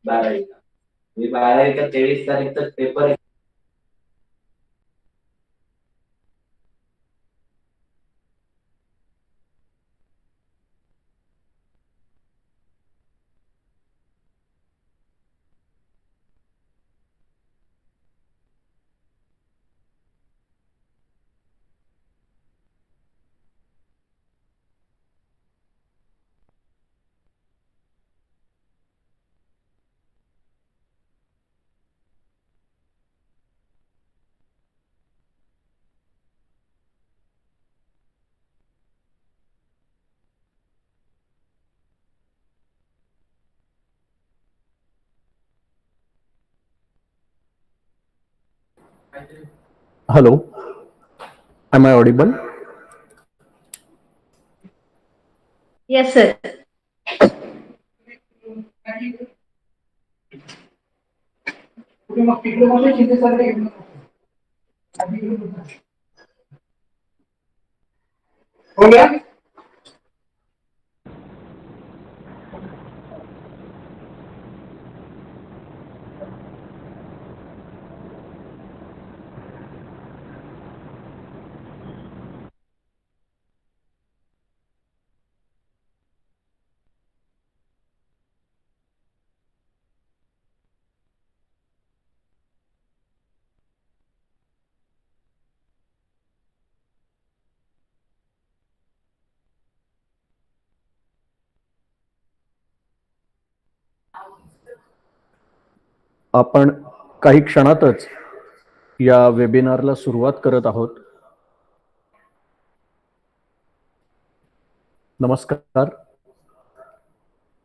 12वी का. मी 12वी का 23 तारीख तक paper. Hello, am I audible? Yes, sir. हो गया. आपण काही क्षणातच या वेबिनारला सुरुवात करत आहोत. नमस्कार.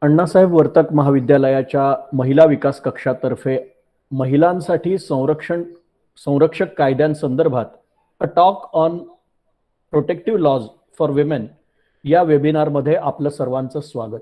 अण्णासाहेब वर्तक महाविद्यालयाच्या महिला विकास कक्षातर्फे महिलांसाठी संरक्षक कायद्यांसंदर्भात a talk on protective laws for women या वेबिनारमध्ये आपलं सर्वांचं स्वागत.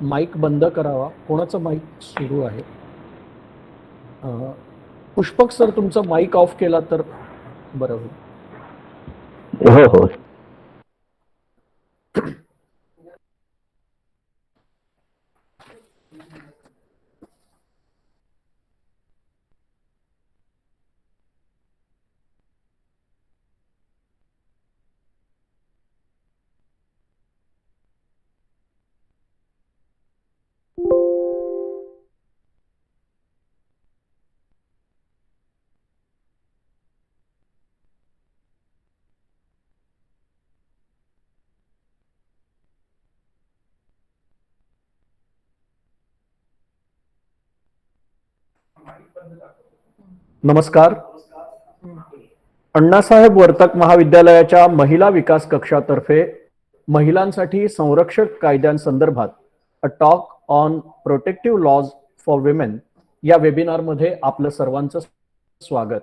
माईक बंद करावा. कोणाचा माईक सुरू आहे? पुष्पक सर, तुमचा माईक ऑफ केला तर बरं होईल. हो हो. नमस्कार. अण्णासाहेब वर्तक महाविद्यालयाच्या महिला विकास कक्षातर्फे महिलांसाठी संरक्षक कायद्यांसंदर्भात a talk on protective laws for women या वेबिनारमध्ये आपलं सर्वांचं स्वागत.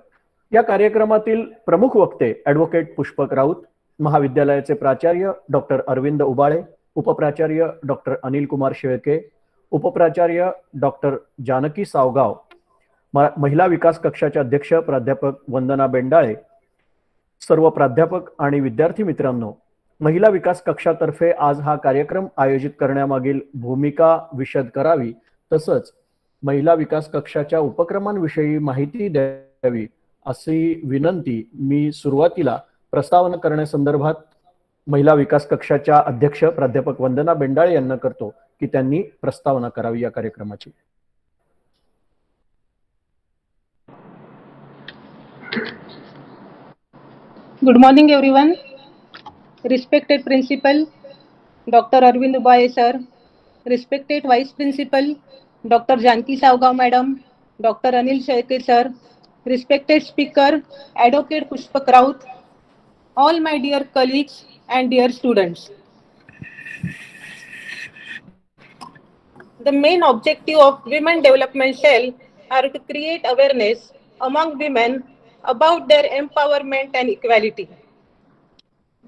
या कार्यक्रमातील प्रमुख वक्ते ॲडव्होकेट पुष्पक राऊत, महाविद्यालयाचे प्राचार्य डॉक्टर अरविंद उबाळे, उपप्राचार्य डॉक्टर अनिल कुमार शेळके, उपप्राचार्य डॉक्टर जानकी सावगाव, महिला विकास कक्षाचे अध्यक्ष प्राध्यापक वंदना बेंडाळे, सर्व प्राध्यापक आणि विद्यार्थी मित्रांनो, महिला विकास कक्षातर्फे आज हा कार्यक्रम आयोजित करण्यामागील भूमिका विशद करावी, तसंच महिला विकास कक्षाच्या उपक्रमांविषयी माहिती द्यावी अशी विनंती मी सुरुवातीला प्रस्तावना करण्यासंदर्भात महिला विकास कक्षाच्या अध्यक्ष प्राध्यापक वंदना बेंडाळे यांना करतो की त्यांनी प्रस्तावना करावी या कार्यक्रमाची. Good morning, everyone. Respected Principal, Dr. Arvind Ubaye sir, respected Vice Principal, Dr. Janki Savgaon Madam, Dr. Anil Shelke sir, respected Speaker, Advocate Pushpak Raut, all my dear colleagues and dear students. The main objective of Women Development Cell are to create awareness among women about their empowerment and equality.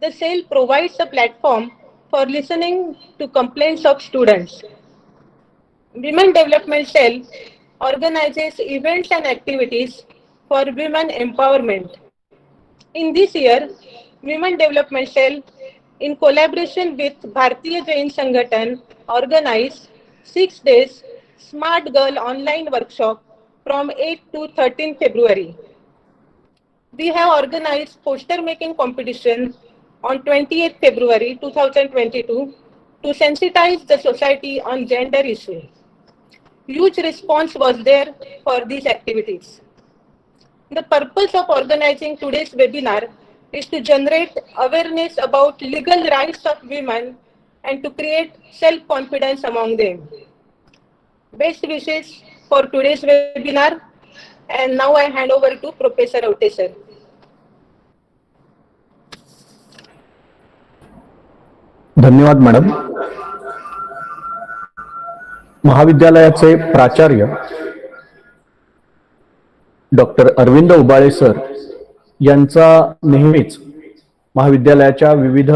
The cell provides a platform for listening to complaints of students. Women Development Cell organizes events and activities for women empowerment. In this year, Women Development Cell, in collaboration with Bharatiya Jain Sanghatan, organized 6 days Smart Girl online workshop from 8 to 13 February. We have organized poster making competition on 28 February 2022 to sensitize the society on gender issues. Huge response was there for these activities. The purpose of organizing today's webinar is to generate awareness about legal rights of women and to create self-confidence among them. Best wishes for today's webinar, and now I hand over to Professor Avte sir. धन्यवाद madam. महाविद्यालयाचे प्राचार्य doctor Arvind Ubale sir यांचा नेहमीच महाविद्यालयाच्या विविध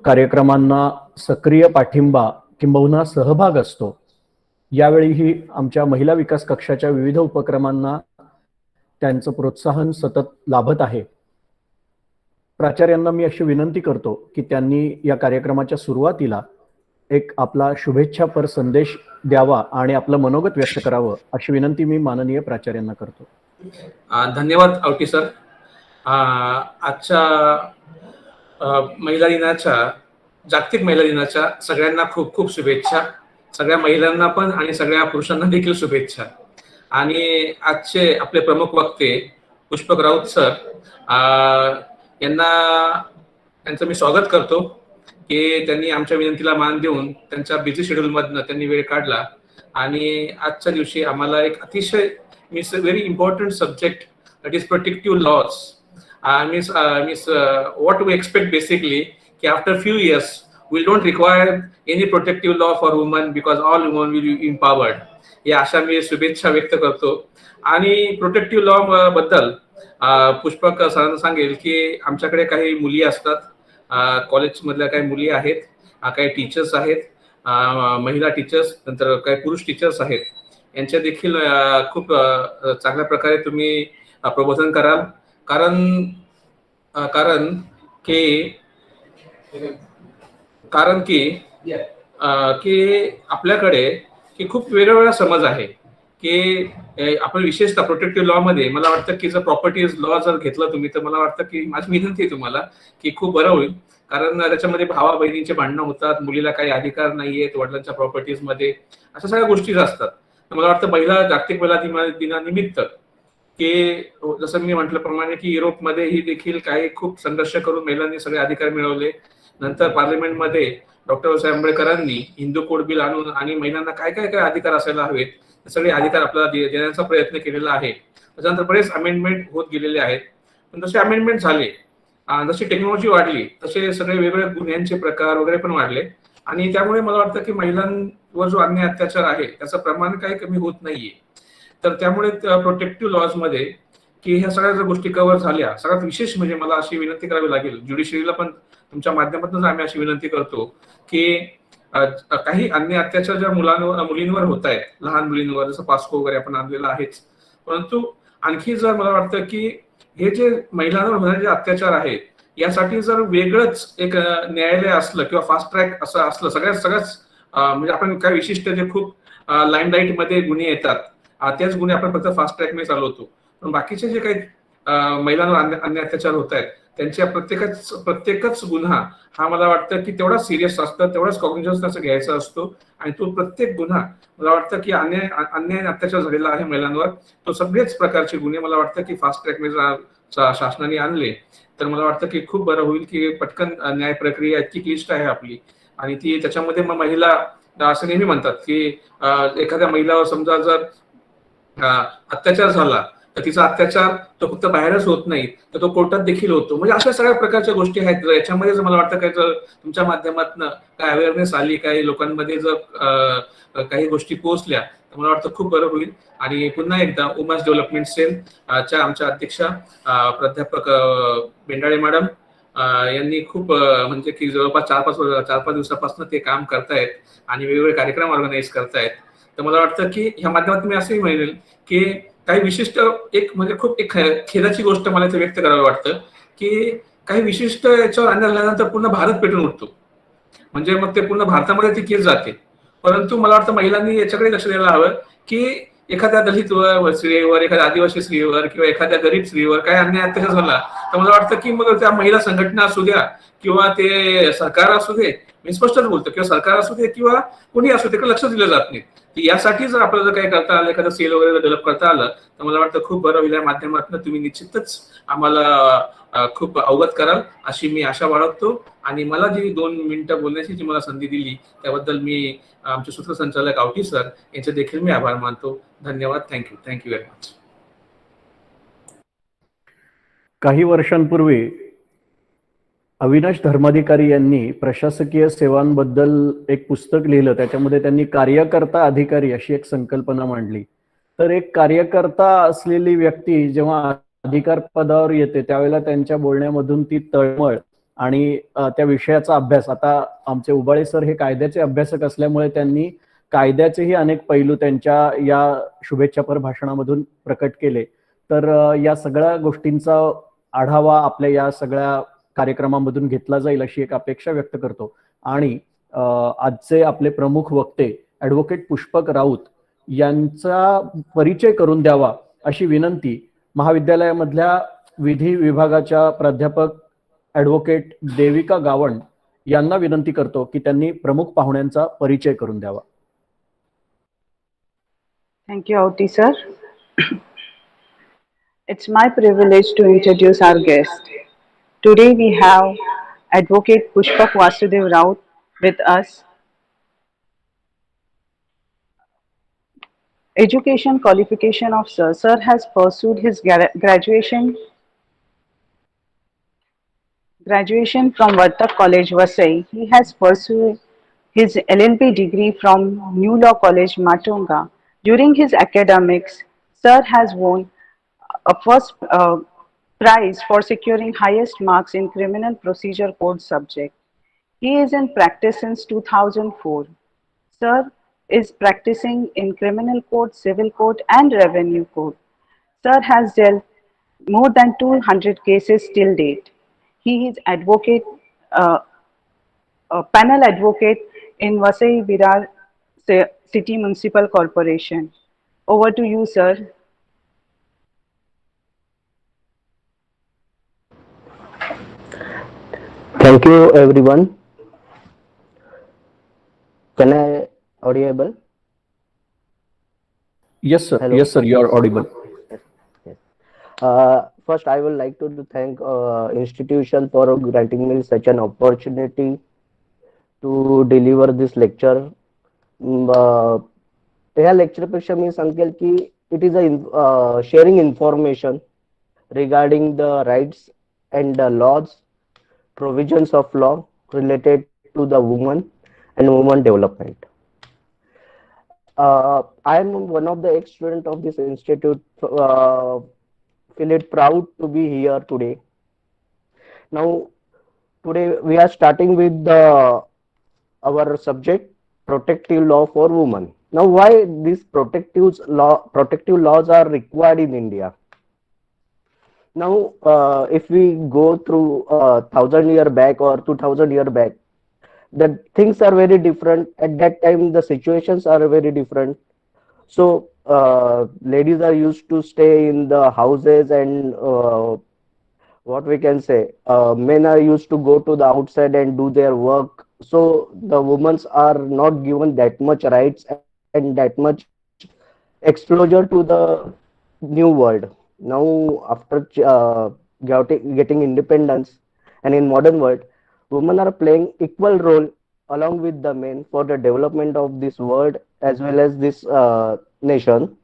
कार्यक्रमांना सक्रिय पाठिंबा किंबहुना सहभाग असतो. यावेळीही आमच्या महिला विकास कक्षाच्या विविध उपक्रमांना त्यांचं प्रोत्साहन सतत लाभत आहे. प्राचार्यांना मी अशी विनंती करतो की त्यांनी या कार्यक्रमाच्या सुरुवातीला एक आपला शुभेच्छापर संदेश द्यावा आणि आपलं मनोगत व्यक्त करावं अशी विनंती मी माननीय प्राचार्यांना करतो. धन्यवाद आवटी सर. आजच्या महिला दिनाच्या, जागतिक महिला दिनाच्या सगळ्यांना खूप खूप शुभेच्छा. सगळ्या महिलांना पण आणि सगळ्या पुरुषांना देखील शुभेच्छा. आणि आजचे आपले प्रमुख वक्ते पुष्पक राऊत सर यांचं मी स्वागत करतो की त्यांनी आमच्या विनंतीला मान देऊन त्यांच्या बिझी शेड्यूलमधनं त्यांनी वेळ काढला आणि आजच्या दिवशी आम्हाला एक अतिशय very important subject that is protective laws. what we expect basically कि after few years we don't require any protective law for women because all women will be empowered. या अशा मी शुभेच्छा व्यक्त करतो. आणि प्रोटेक्टिव्ह लॉ बद्दल पुष्पक सरांना सांगेल की आमच्याकडे काही मुली असतात, कॉलेजमधल्या काही मुली आहेत, काही टीचर्स आहेत, महिला टीचर्स, नंतर काही पुरुष टीचर्स आहेत. यांच्या देखील खूप चांगल्या प्रकारे तुम्ही प्रबोधन कराल. कारण की आपल्याकडे की खूप वेगवेगळा समज आहे की आपण विशेषतः प्रोटेक्टिव्ह लॉ मध्ये मला वाटतं की जर प्रॉपर्टीज लॉ जर घेतला तुम्ही तर मला वाटतं की माझी विनंती आहे तुम्हाला की खूप बरं होईल. कारण त्याच्यामध्ये भावा बहिणींचे भांडणं होतात, मुलीला काही अधिकार नाहीयेत वडिलांच्या प्रॉपर्टीज मध्ये, अशा सगळ्या गोष्टी असतात. मला वाटतं जागतिक महिला दिनानिमित्त की जसं मी म्हटल्याप्रमाणे की युरोपमध्येही देखील काही खूप संघर्ष करून महिलांनी सगळे अधिकार मिळवले. नंतर पार्लमेंटमध्ये डॉक्टर बाबासाहेब आंबेडकरांनी हिंदू कोड बिल आणून आणि महिलांना काय काय काय अधिकार असायला हवेत सगळे अधिकार आपल्याला देण्याचा प्रयत्न केलेला आहे. त्याच्यानंतर बरेच अमेंडमेंट होत गेलेले आहेत. पण जसे अमेंडमेंट झाले, जशी टेक्नॉलॉजी वाढली तसे सगळे वेगवेगळे गुन्ह्यांचे प्रकार वगैरे पण वाढले आणि त्यामुळे मला वाटतं की महिलांवर जो अन्याय अत्याचार आहे त्याचं प्रमाण काही कमी होत नाहीये. तर त्यामुळे प्रोटेक्टिव्ह लॉज मध्ये की ह्या सगळ्या ज्या गोष्टी कव्हर झाल्या, सगळ्यात विशेष म्हणजे मला अशी विनंती करावी लागेल, ज्युडिशरीला पण तुमच्या माध्यमातून आम्ही अशी विनंती करतो की काही अन्य अत्याचार ज्या मुलींवर होत आहेत, लहान मुलींवर, जसं पास्को वगैरे आपण आणलेला आहेच, परंतु आणखी जर मला वाटतं की हे जे महिलांवर होणारे जे अत्याचार आहेत यासाठी जर वेगळंच एक न्यायालय असलं किंवा फास्ट ट्रॅक असं असलं सगळ्याच म्हणजे आपण काय विशिष्ट जे खूप लाईमलाईट मध्ये गुन्हे येतात त्याच गुन्हे आपण फक्त फास्ट ट्रॅक मध्ये चालवतो, पण बाकीचे जे काही महिलांवर अन्य अत्याचार होत आहेत त्यांच्या प्रत्येकच गुन्हा हा मला वाटतं की तेवढाच सिरियस असतं, तेवढाच कॉग्निझन्स त्याचा घ्यायचा असतो. आणि तो प्रत्येक गुन्हा मला वाटतं की अन्याय अत्याचार झालेला आहे महिलांवर, तो सगळेच प्रकारचे गुन्हे मला वाटतं की फास्ट ट्रॅक मध्ये शासनाने आणले तर मला वाटतं की खूप बरं होईल की पटकन न्याय प्रक्रिया इतकी क्लिष्ट आहे आपली आणि ती त्याच्यामध्ये मग महिला असं नेहमी म्हणतात की एखाद्या महिलावर समजा जर अत्याचार झाला तर तिचा अत्याचार तो फक्त बाहेरच होत नाही, तर तो कोर्टात देखील होतो. म्हणजे अशा सगळ्या प्रकारच्या गोष्टी आहेत. जर याच्यामध्ये जर मला वाटतं काय जर तुमच्या माध्यमातून काय अवेअरनेस आली, काही लोकांमध्ये जर काही गोष्टी पोहोचल्या तर मला वाटतं खूप बरं होईल. आणि पुन्हा एकदा वुमन्स डेव्हलपमेंट सेल च्या आमच्या अध्यक्षा प्राध्यापक बेंडाळे मॅडम यांनी खूप म्हणजे की जवळपास 4-5 दिवसापासून ते काम करतायत आणि वेगवेगळे कार्यक्रम ऑर्गनाईज करतायत. तर मला वाटतं की ह्या माध्यमातून मी असंही म्हणेल की काही विशिष्ट एक म्हणजे खूप एक खेदाची गोष्ट मला इथे व्यक्त करावी वाटतं की काही विशिष्ट याच्यावर अन्याय झाल्यानंतर पूर्ण भारत पेटून उठतो. म्हणजे मग ते पूर्ण भारतामध्ये ती केस जाते. परंतु मला वाटतं महिलांनी याच्याकडे लक्ष द्यायला हवं की एखाद्या दलित स्त्रीवर, एखाद्या आदिवासी स्त्रीवर किंवा एखाद्या गरीब स्त्रीवर काय अन्याय अत्याचार झाला तर मला वाटतं की मग त्या महिला संघटना असू द्या किंवा ते सरकार असू दे, मी स्पष्टच बोलतो, किंवा सरकार असू दे किंवा कोणी असू दे, लक्ष दिलं जात नाही. यासाठी जर आपल्याला जर काही करता आलं, एखादं सेल वगैरे डेव्हलप करता आलं तर मला वाटतं खूप बरं होईल. या माध्यमातून तुम्ही निश्चितच आम्हाला खूप अवगत कराल अशी मी आशा बाळगतो. आणि मला जी 2 मिनिटं बोलण्याची जी मला संधी दिली त्याबद्दल मी आमचे सूत्रसंचालक आवटी सर यांचे देखील मी आभार मानतो. धन्यवाद. Thank you very much. काही वर्षांपूर्वी अविनाश धर्माधिकारी यांनी प्रशासकीय सेवांबद्दल एक पुस्तक लिहिलं. त्याच्यामध्ये त्यांनी कार्यकर्ता अधिकारी अशी एक संकल्पना मांडली. तर एक कार्यकर्ता असलेली व्यक्ती जेव्हा अधिकार पदावर येते त्यावेळेला त्यांच्या बोलण्यामधून ती तळमळ आणि त्या विषयाचा अभ्यास. आता आमचे उबाळे सर हे कायद्याचे अभ्यासक असल्यामुळे त्यांनी कायद्याचेही अनेक पैलू त्यांच्या या शुभेच्छापर भाषणामधून प्रकट केले. तर या सगळ्या गोष्टींचा आढावा आपल्या या सगळ्या कार्यक्रमामधून घेतला जाईल अशी एक अपेक्षा व्यक्त करतो. आणि आजचे आपले प्रमुख वक्ते ॲडव्होकेट पुष्पक राऊत यांचा परिचय करून द्यावा अशी विनंती महाविद्यालयामधल्या विधी विभागाच्या प्राध्यापक ॲडव्होकेट देविका गावंड यांना विनंती करतो की त्यांनी प्रमुख पाहुण्यांचा परिचय करून द्यावा. Thank you, Auti sir. It's my privilege to introduce our guest. Today we have Advocate Pushpak Vasudev Raut with us. Education qualification of sir. Sir has pursued his graduation from Vartak College, Vasai. He has pursued his LLB degree from New Law College, Matunga. During his academics, Sir has won a first prize for securing highest marks in criminal procedure code subject. He is in practice since 2004. Sir is practicing in criminal code, civil code and revenue code. Sir has dealt more than 200 cases till date. He is uh, panel advocate in Vasai Virar City Municipal Corporation. Over to you, sir. Thank you, everyone. Can I audible? Yes sir. Hello. Yes sir, you are audible. Yes. Yes. First, I would like to thank institution for granting me such an opportunity to deliver this lecture. ह्या लेक्चरपेक्षा मी सांगेल की it is a sharing information regarding the rights and the laws, provisions of law related to the woman and woman development. I am one of the ex-student of this institute. Feel it proud to be here today. Now, today we are starting with our subject, protective law for women. Now, why these protective laws are required in India? Now, if we go through 1,000 year back or 2,000 year back, the things are very different. At that time, the situations are very different. So, ladies are used to stay in the houses, and what we can say, men are used to go to the outside and do their work. So, the women are not given that much rights and that much exposure to the new world. Now, after getting independence and in modern world, women are playing equal role along with the men for the development of this world as well as this nation.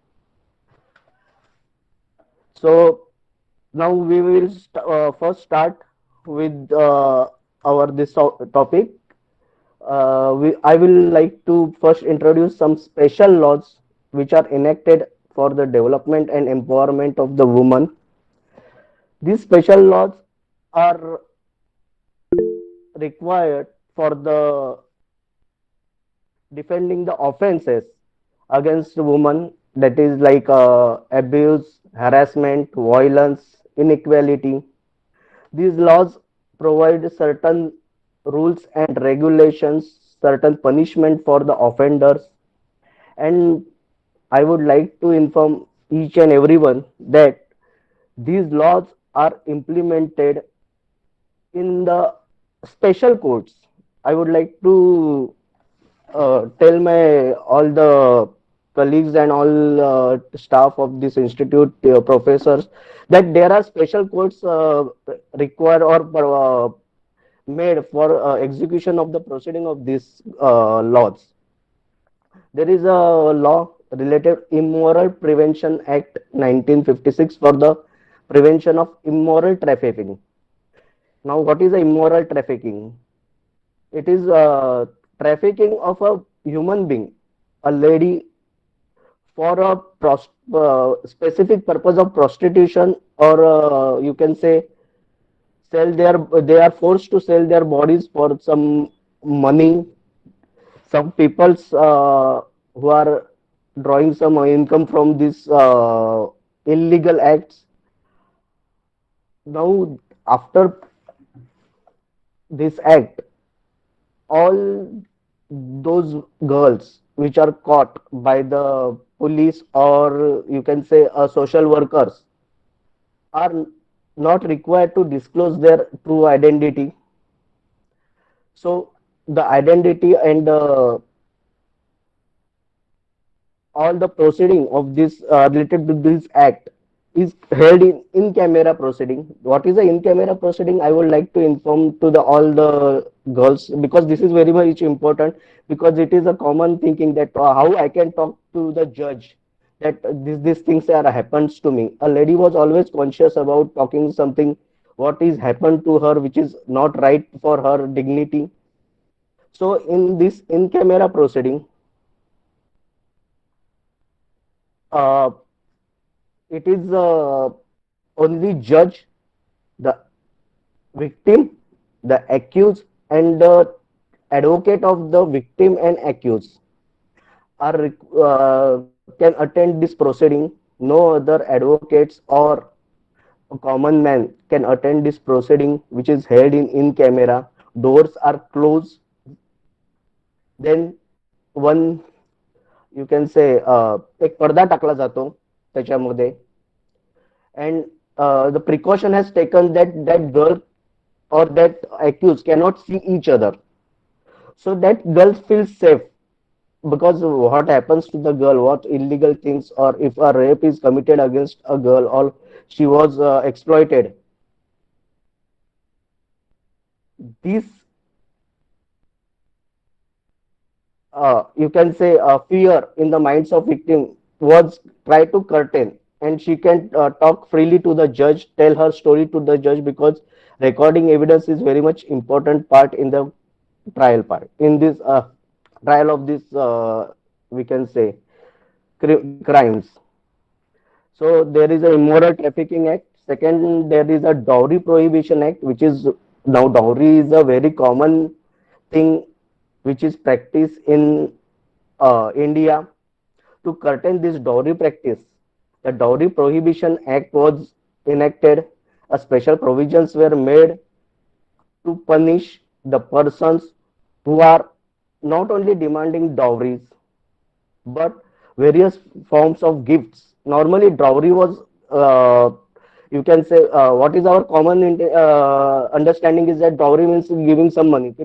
So now we will first start with our this topic. I will like to first introduce some special laws which are enacted for the development and empowerment of the woman. These special laws are required for the defending the offenses against women, that is like abuse, harassment, violence, inequality. These laws provide certain rules and regulations, certain punishment for the offenders, and I would like to inform each and everyone that these laws are implemented in the special courts. I would like to tell my all the colleagues and all staff of this institute, professors, that there are special courts required or made for execution of the proceeding of these laws. There is a law related Immoral Prevention Act 1956 for the prevention of immoral trafficking. Now, what is a immoral trafficking? It is trafficking of a human being, a lady, for a specific purpose of prostitution, or you can say sell their. They are forced to sell their bodies for some money. Some peoples who are drawing some income from these illegal acts. Now, after this act, all those girls which are caught by the police, or you can say social workers, are not required to disclose their true identity. So the identity and all the proceeding of this related to this act is held in camera proceeding. What is the in camera proceeding? I would like to inform to the all the girls, because this is very much important, because it is a common thinking that how I can talk to the judge that these things are happens to me. A lady was always conscious about talking something what is happened to her which is not right for her dignity. So in this in camera proceeding, uh, it is only judge, the victim, the accused, and the advocate of the victim and accused are can attend this proceeding. No other advocates or a common man can attend this proceeding, which is held in camera. Doors are closed. Then one, you can say, एक पडदा टाकला जातो त्याच्यामध्ये, and the precaution has taken that that girl or that accused cannot see each other, so that girl feels safe. Because what happens to the girl, what illegal things, or if a rape is committed against a girl or she was exploited, this you can say fear in the minds of victim was try to curtain, and she can talk freely to the judge, tell her story to the judge, because recording evidence is very much important part in the trial part, in this trial of this we can say crimes. So there is a immoral trafficking act. Second, there is a dowry prohibition act, which is, now dowry is a very common thing which is practiced in India. To curtail this dowry practice, the Dowry Prohibition Act was enacted. A special provisions were made to punish the persons who are not only demanding dowries but various forms of gifts. Normally, dowry was, you can say, what is our common understanding is that dowry means giving some money.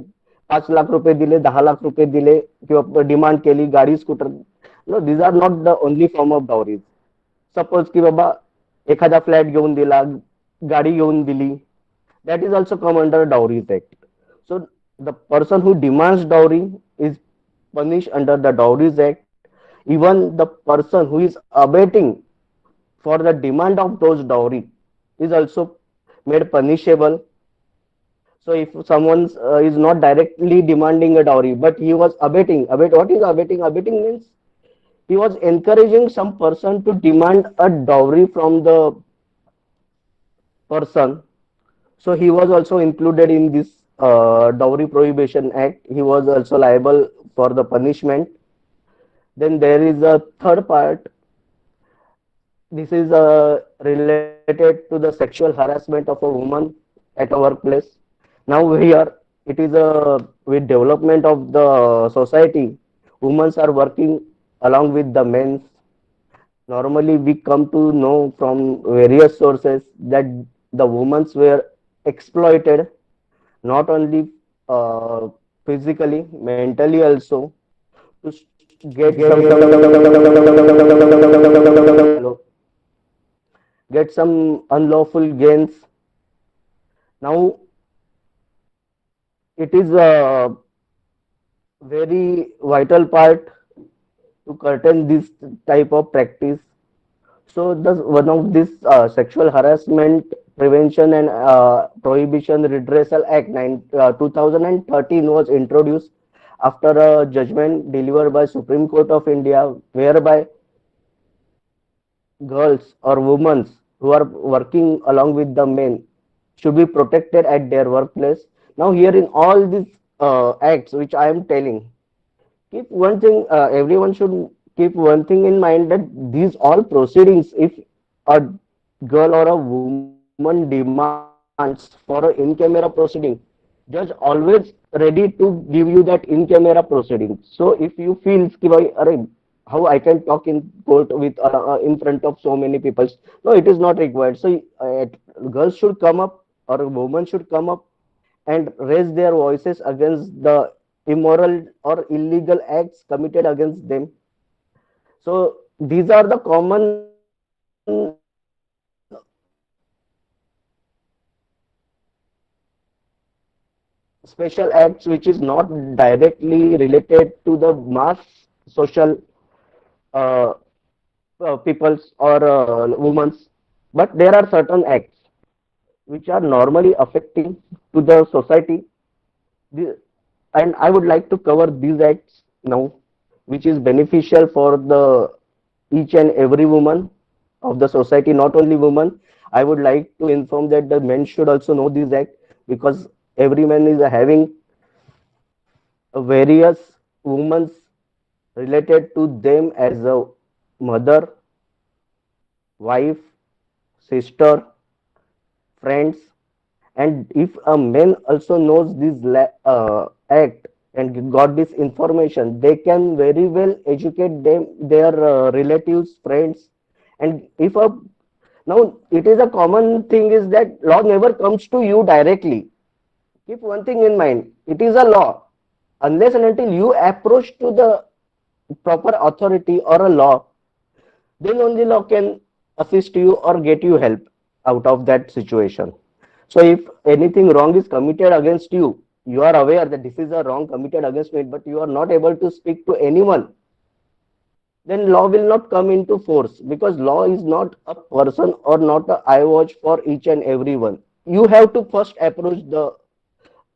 5 lakh रुपये दिले, 10 लाख रुपये दिले, किंवा demand केली गाडी scooter. No, these are not the only form of dowries. Suppose की बाबा एखादा flat घेऊन दिला, गाडी घेऊन दिली, that is also come under Dowries Act. So the person who demands dowry is punished under the Dowries Act. Even the person who is abetting for the demand of those dowry is also made punishable. So if someone is not directly demanding a dowry, but he was abetting, what is abetting? Abetting means he was encouraging some person to demand a dowry from the person. So he was also included in this Dowry Prohibition Act. He was also liable for the punishment. Then there is a third part. This is related to the sexual harassment of a woman at a workplace. Now here it is with development of the society, women are working along with the men. Normally, we come to know from various sources that the women were exploited not only uh, physically, mentally also to get some unlawful gains. Now, it is a very vital part to curtail this type of practice. So, thus one of this Sexual Harassment Prevention and Prohibition Redressal Act 2013 was introduced after a judgment delivered by Supreme Court of India, whereby girls or women who are working along with the men should be protected at their workplace. Now, here in all these acts which I am telling, keep one thing, everyone should keep one thing in mind that these all proceedings, if a girl or a woman demands for an in-camera proceeding, judge always ready to give you that in-camera proceeding. So if you feel कि भाई अरे how I can talk in court with in front of so many people, no, it is not required. So girls should come up or women should come up and raise their voices against the immoral or illegal acts committed against them. So these are the common special acts which is not directly related to the mass social uh, peoples or women's, but there are certain acts which are normally affecting to the society. The- and I would like to cover these acts now, which is beneficial for the each and every woman of the society, not only women. I would like to inform that the men should also know this act because every man is having various women related to them as a mother, wife, sister, friends, and if a man also knows this act and got this information, they can very well educate them their relatives, friends. And if a now it is a common thing is that law never comes to you directly. Keep one thing in mind, it is a law. Unless and until you approach to the proper authority or a law, then only law can assist you or get you help out of that situation. So if anything wrong is committed against you, you are aware that this is a wrong committed against me, but you are not able to speak to anyone, then law will not come into force because law is not a person or not a eye watch for each and everyone. You have to first approach the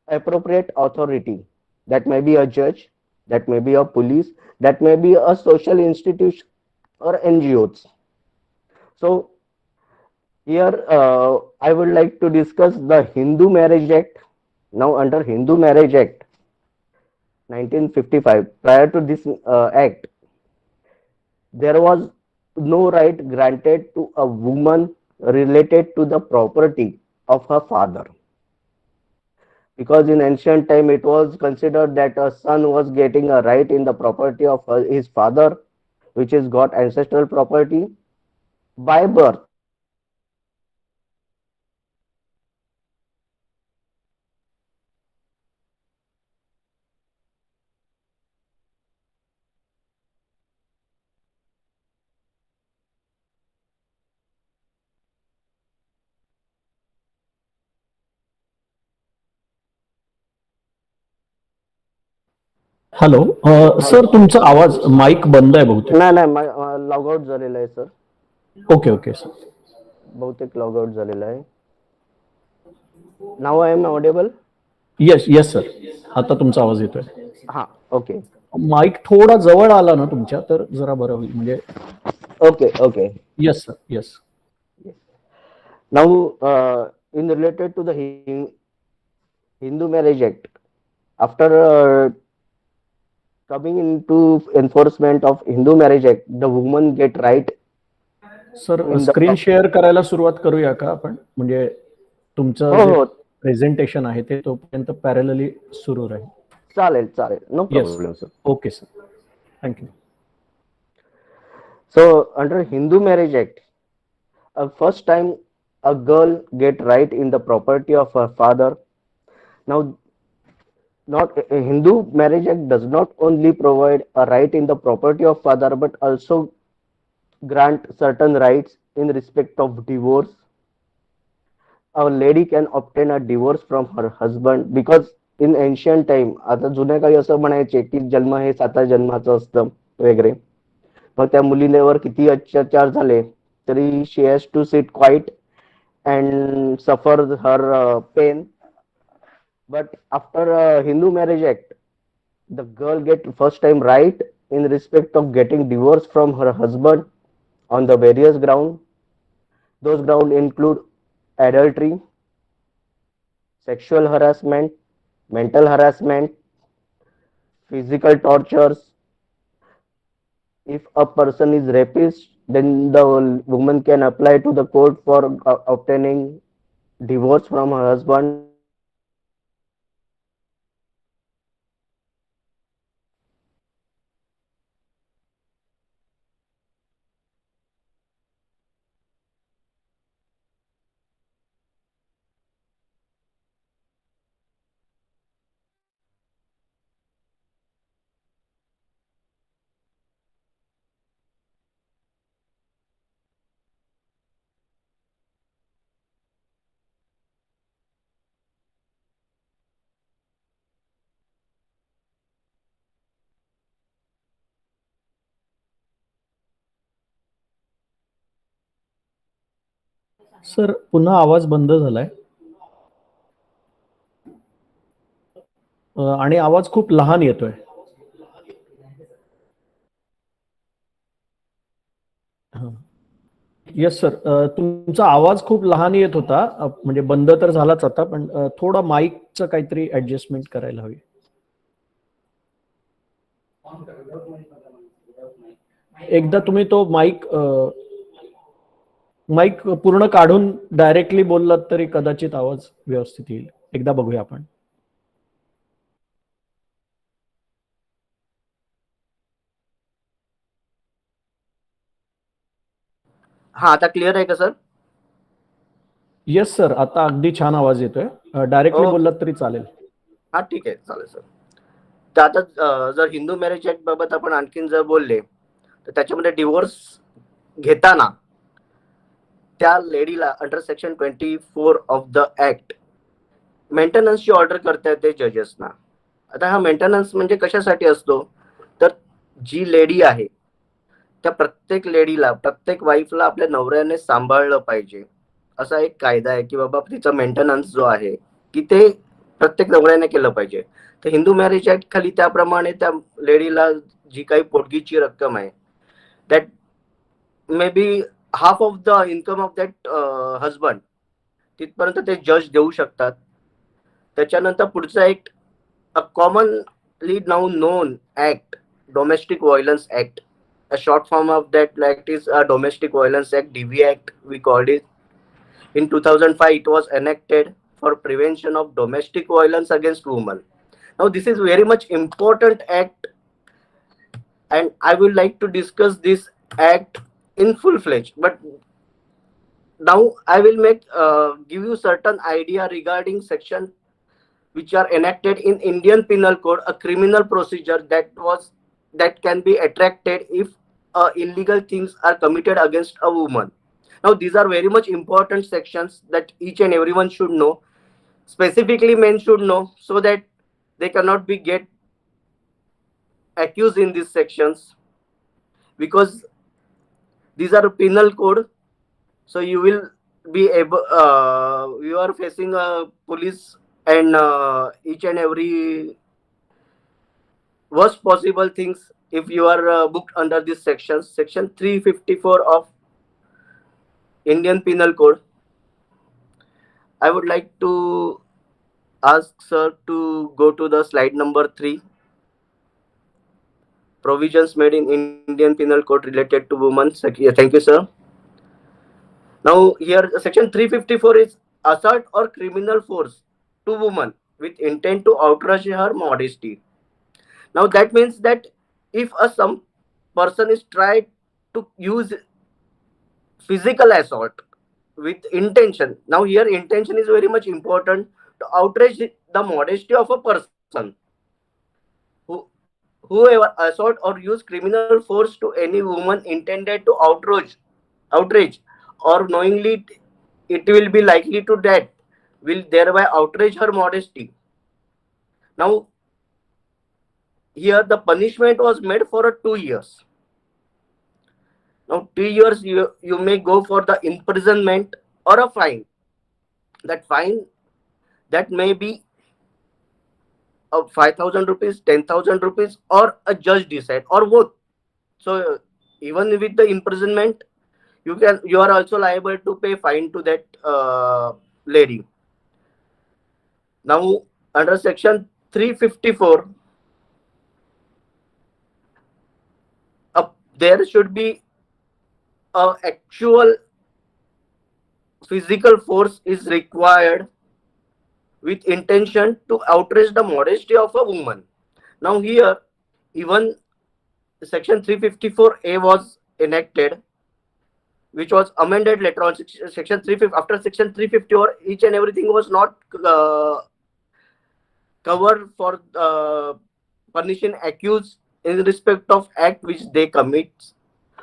appropriate authority. That may be a judge, that may be a police, that may be a social institution or NGOs. So here I would like to discuss the Hindu Marriage Act. Now under Hindu Marriage Act 1955, prior to this act, there was no right granted to a woman related to the property of her father. Because in ancient time it was considered that a son was getting a right in the property of his father, which is got ancestral property by birth. Hello sir, तुमचा आवाज mike बंद आहे बहुतेक. नाही नाही log out झालेलं आहे sir. Okay okay sir. बहुतेक लॉग आउट झालेला आहे. नाव I am audible. Yes yes sir. आता तुमचा आवाज येतोय. हा, ओके माईक थोडा जवळ आला ना तुमच्या तर जरा बरं होईल. म्हणजे okay okay. Yes sir yes. Now, in related to the Hindu Marriage Act, after coming into enforcement of Hindu Marriage Act, the woman get right sir in the. Screen share करायला सुरुवात करूया का आपण? म्हणजे तुमचं हो जे हो, प्रेझेंटेशन आहे ते तोपर्यंत पॅरलली सुरू राहील. चालेल चालेल, no yes. Problem sir. Okay sir. Thank you. So under Hindu Marriage Act, first time a girl get right in the property of her father. Now, not a Hindu Marriage Act does not only provide a right in the property of father, but also grant certain rights in respect of divorce. A lady can obtain a divorce from her husband because in ancient time, आता जुन्या काळी असं म्हणायचे की जन्म हे 7 जन्माचं असतं वगैरे. मग त्या मुलीवर किती अत्याचार झाले तरी she has to sit quiet and suffer her pain. But after Hindu Marriage Act, the girl get first time right in respect of getting divorce from her husband on the various ground. Those ground include adultery, sexual harassment, mental harassment, physical tortures. If a person is rapist, then the woman can apply to the court for obtaining divorce from her husband. Sir पुन्हा आवाज बंद झालाय. आणि आवाज खूप लहान येतोय. Yes sir. तुमचा आवाज खूप लहान येत होता. म्हणजे बंद तर झालाच आता, पण थोडा माईकचं काहीतरी ऍडजस्टमेंट करायला हवी. एकदा तुम्ही तो माईक पूर्ण काढून डायरेक्टली बोललात तरी कदाचित आवाज व्यवस्थित येईल. एकदा बघूया आपण. हा, आता क्लिअर आहे का सर? Yes sir. आता अगदी छान आवाज येतोय. डायरेक्टली ओके, बोललात तरी चालेल. हा ठीक आहे, चालेल सर. तर आता जर हिंदू मॅरेज ऍक्ट बाबत आपण आणखीन जर बोलले तर त्याच्यामध्ये डिवोर्स घेताना त्या लेडीला under section 24 of the act मेंटेनन्सची ऑर्डर करता येते जजेसना. आता हा मेंटेनन्स म्हणजे कशासाठी असतो, तर जी लेडी आहे त्या प्रत्येक लेडीला, प्रत्येक वाईफला आपल्या नवऱ्याने सांभाळलं पाहिजे, असा एक कायदा आहे की बाबा तिचा मेंटेनन्स जो आहे की ते प्रत्येक नवऱ्याने केलं पाहिजे. तर हिंदू मॅरेज ऍक्ट खाली त्याप्रमाणे त्या लेडीला जी काही पोटगीची रक्कम आहे that may be half of the income of that husband, तिथपर्यंत ते जज देऊ शकतात. त्याच्यानंतर पुढचा एक commonly now known act, domestic violence act. A short form of that act is a Domestic Violence Act, DV Act we called it. In 2005 it was enacted for prevention of domestic violence against women. Now this is very much important act and I would like to discuss this act in full fledged, but now I will give you certain idea regarding section which are enacted in Indian Penal Code, a criminal procedure that can be attracted if illegal things are committed against a woman. Now these are very much important sections that each and everyone should know. Specifically men should know so that they cannot be get accused in these sections, because these are penal code. So you will be able, you are facing a police and each and every worst possible things if you are booked under this section, section 354 of Indian Penal Code. I would like to ask sir to go to the slide number 3, provisions made in Indian Penal Code related to women. Thank you, sir. Now here section 354 is assault or criminal force to woman with intent to outrage her modesty. Now that means that if some person is tried to use physical assault with intention, now here intention is very much important, to outrage the modesty of a person, who whoever assault or use criminal force to any woman intended to outrage or knowingly it will be likely to that will thereby outrage her modesty. Now here the punishment was made for a 2 years. Now 2 years you may go for the imprisonment or a fine. That fine, that may be 5,000 rupees, 10,000 rupees, or a judge decide, or both. So even with the imprisonment, you are also liable to pay fine to that lady. Now under section 354, there should be a actual physical force is required with intention to outrage the modesty of a woman. Now here, even section 354A was enacted, which was amended later on. Section 350, after section 350, or each and everything was not covered for punishing accused in respect of act which they commit.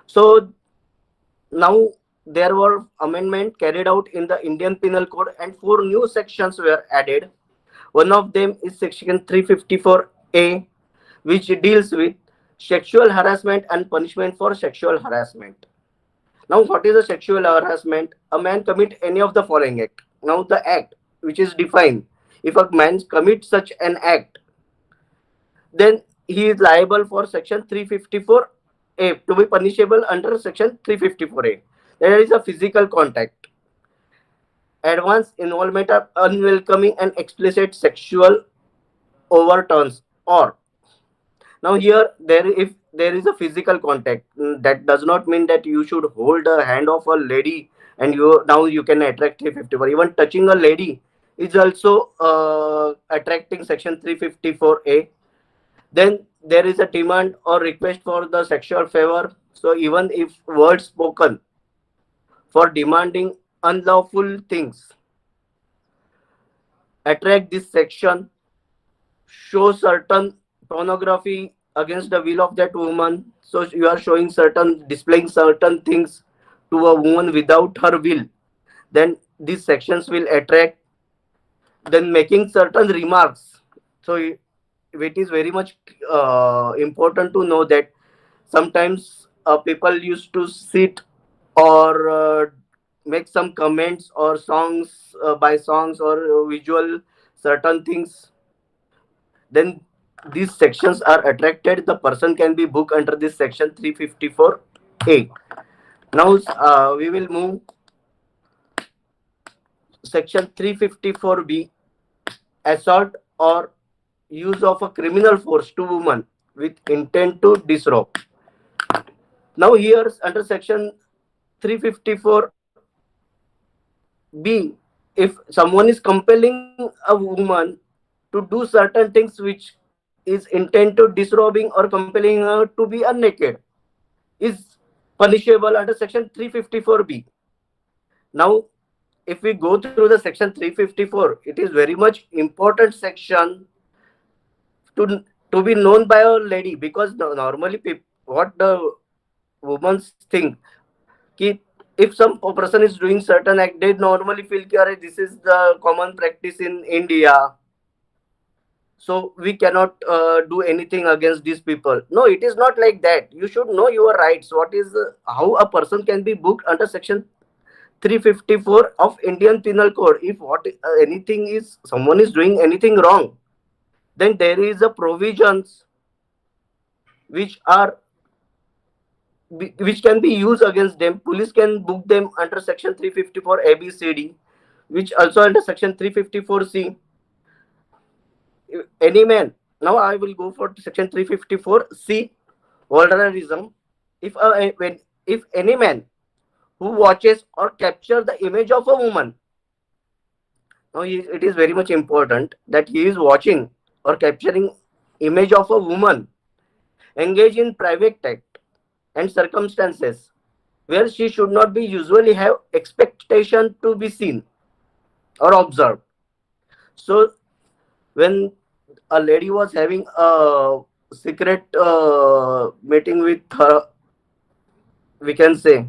So now there were amendment carried out in the Indian Penal Code and 4 new sections were added. One of them is section 354A, which deals with sexual harassment and punishment for sexual harassment. Now, what is a sexual harassment? A man commit any of the following act. Now, the act which is defined, if a man commits such an act, then he is liable for section 354A, to be punishable under section 354A. There is a physical contact, advance involvement of unwelcoming and explicit sexual overtones, or now here if there is a physical contact, that does not mean that you should hold the hand of a lady and you can attract 354. Even touching a lady is also attracting section 354A. Then there is a demand or request for the sexual favor. So even if words spoken for demanding unlawful things attract this section, show certain pornography against the will of that woman. So you are displaying certain things to a woman without her will, then these sections will attract. Then making certain remarks. So it is very much important to know that sometimes people used to sit or make some comments or songs by songs or visual certain things, then these sections are attracted, the person can be booked under this section 354A. Now we will move section 354B, assault or use of a criminal force to woman with intent to disrobe. Now here under section 354B, if someone is compelling a woman to do certain things which is intent to disrobing or compelling her to be naked, is punishable under section 354B. Now if we go through the section 354, it is very much important section to be known by a lady, because normally what the women think, ki if some person is doing certain act, they normally feel that this is the common practice in India. so we cannot do anything against these people. No, it is not like that. You should know your rights. What is how a person can be booked under section 354 of Indian Penal Code. If what anything is someone is doing anything wrong, then there is a provisions which are which can be used against them. Police can book them under section 354 ABCD, which also under section 354C. Any man. Now I will go for section 354C, vulgarism. If any man who watches or capture the image of a woman. Now it is very much important that he is watching or capturing image of a woman engage in private act and circumstances where she should not be usually have expectation to be seen or observed. So when a lady was having a secret meeting with her, we can say,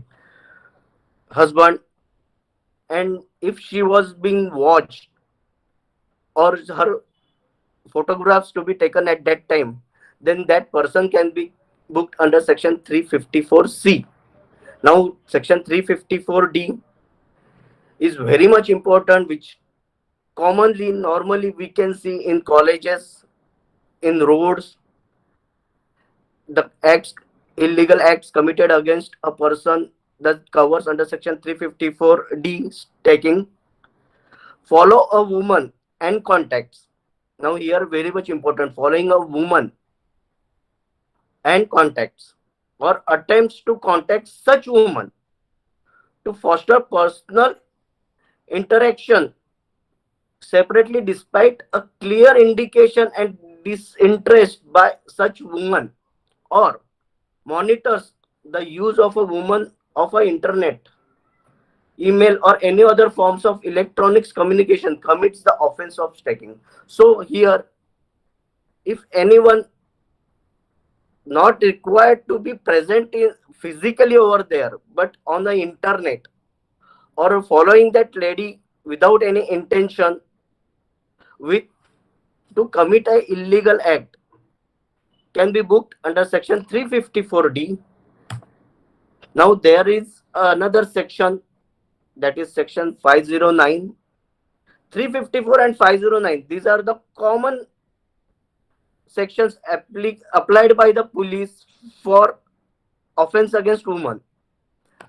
husband, and if she was being watched or her photographs to be taken at that time, then that person can be booked under section 354C. Now section 354D is very much important, which commonly normally we can see in colleges, in roads, the acts, illegal acts committed against a person, that covers under section 354D, taking follow a woman and contacts. Now here very much important, following a woman and contacts or attempts to contact such woman to foster personal interaction separately despite a clear indication and disinterest by such woman, or monitors the use of a woman of a internet, email or any other forms of electronics communication, commits the offense of stalking. So here, if anyone not required to be present in physically over there, but on the internet, or following that lady without any intention with to commit a illegal act, can be booked under section 354D. Now there is another section, that is section 509. 354 and 509, these are the common sections applied by the police for offense against women.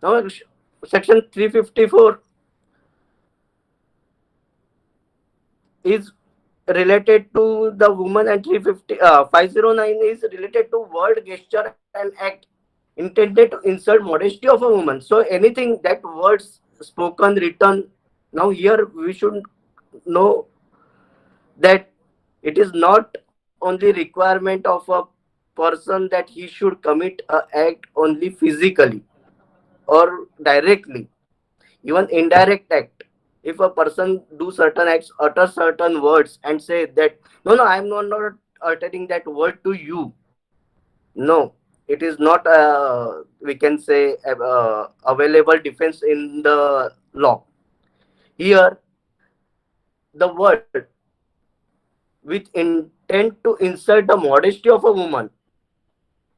Now section 354 is related to the woman, and 509 is related to word, gesture and act intended to insult modesty of a woman. So anything that words spoken, written. Now here we should know that it is not only requirement of a person that he should commit a act only physically or directly, even indirect act. If a person do certain acts, utter certain words and say that no, I am not uttering that word to you, no, it is not we can say available defense in the law. Here the word with intent to insult the modesty of a woman,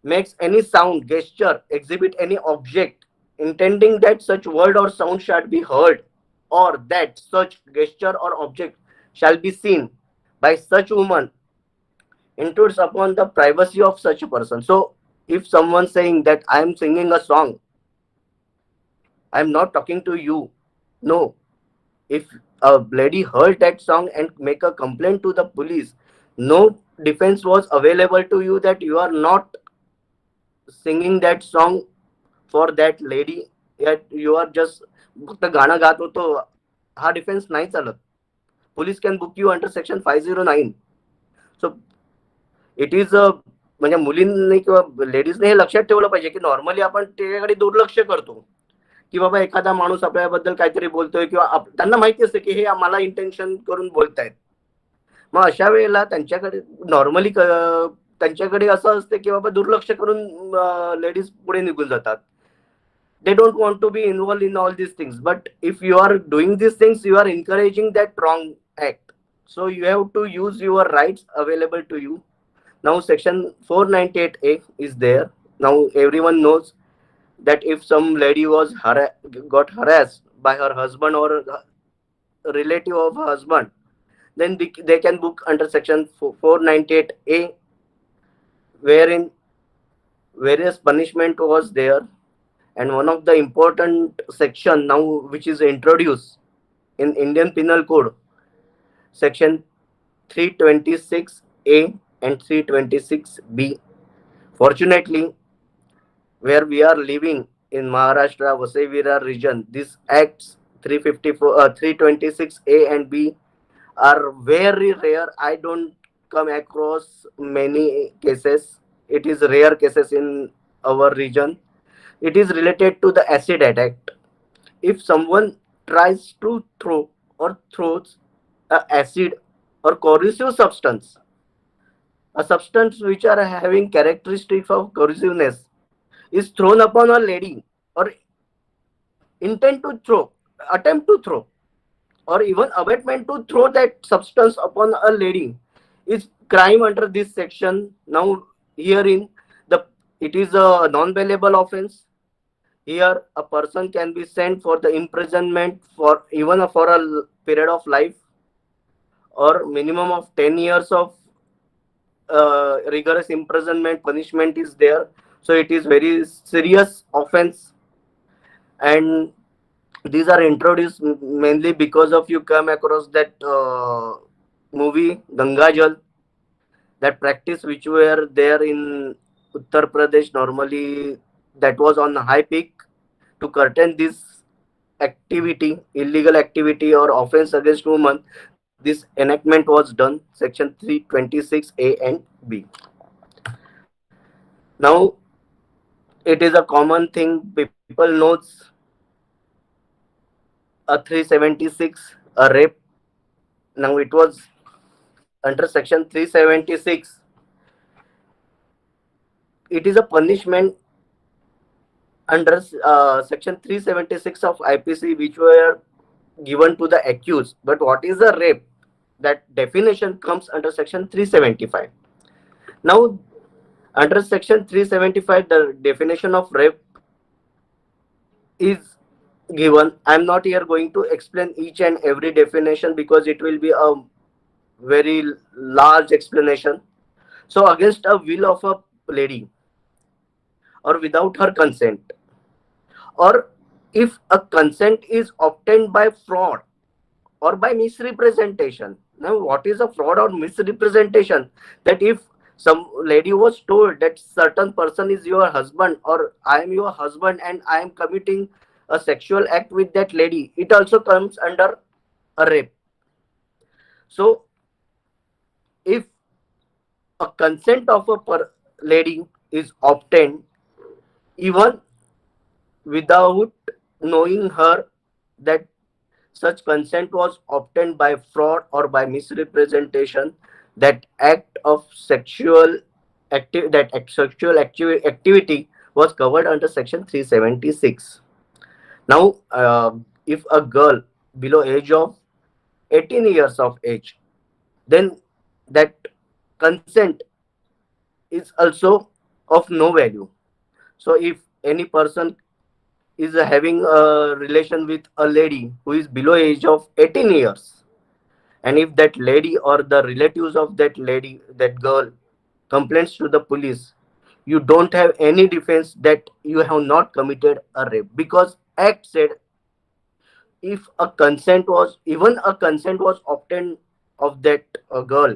makes any sound, gesture, exhibit any object, intending that such word or sound shall be heard, or that such gesture or object shall be seen by such woman, intrudes upon the privacy of such a person. So, if someone saying that I am singing a song, I am not talking to you. No, if a lady heard that song and make a complaint to the police, no defense was available to you that you are not singing that song for that lady, yet you are just फक्त गाणं गात होतो, हा defence नाही चालत. Police can book you under section 509. So it is म्हणजे मुलींनी किंवा लेडीजने हे लक्षात ठेवलं पाहिजे की नॉर्मली आपण त्याच्याकडे दुर्लक्ष करतो की बाबा एखादा माणूस आपल्याबद्दल काहीतरी बोलतोय किंवा त्यांना माहिती असते की हे आम्हाला इंटेन्शन करून बोलतायत. मग अशा वेळेला त्यांच्याकडे नॉर्मली त्यांच्याकडे असं असते की बाबा दुर्लक्ष करून लेडीज पुढे निघून जातात. They don't want to be involved in all these things, but if you are doing these things, you are encouraging that wrong act. So you have to use your rights available to you. Now section 498A is there. Now everyone knows that if some lady was got harassed by her husband or a relative of her husband, then they can book under section 498A, wherein various punishment was there. And one of the important section now which is introduced in Indian Penal Code, section 326A and 326B. Fortunately, where we are living in Maharashtra, Vasai region, these acts 354, 326A and B are very rare. I don't come across many cases. It is rare cases in our region. It is related to the acid attack. If someone tries to throw or throws a acid or corrosive substance, a substance which are having characteristics of corrosiveness, is thrown upon a lady, or intend to throw, attempt to throw, or even abatement to throw that substance upon a lady, is crime under this section. Now herein, the it is a non-bailable offense. Here a person can be sent for the imprisonment for even for a period of life, or minimum of 10 years of rigorous imprisonment punishment is there. So it is very serious offense. And these are introduced mainly because of you come across that movie Gangajal, that practice which were there in Uttar Pradesh normally, that was on high peak. To curtail this activity, illegal activity or offense against women, this enactment was done, section 326A and B. Now it is a common thing, people knows a 376, a rape. Now it was under section 376. It is a punishment under section 376 of IPC, which were given to the accused. But what is a rape? That definition comes under section 375. Now, under section 375, the definition of rape is given. I'm not here going to explain each and every definition because it will be a very large explanation. So, against a will of a lady, or without her consent, or if a consent is obtained by fraud or by misrepresentation. Now, what is a fraud or misrepresentation? That if some lady was told that certain person is your husband, or I am your husband and I am committing a sexual act with that lady, it also comes under a rape. So, if a consent of a lady is obtained, even without knowing her that such consent was obtained by fraud or by misrepresentation, that act of sexual activity was covered under section 376. Now, if a girl below age of 18 years of age, then that consent is also of no value. So if any person is having a relation with a lady who is below age of 18 years, and if that lady or the relatives of that lady, that girl, complains to the police, you don't have any defense that you have not committed a rape, because act said if a consent was, even a consent was obtained of that girl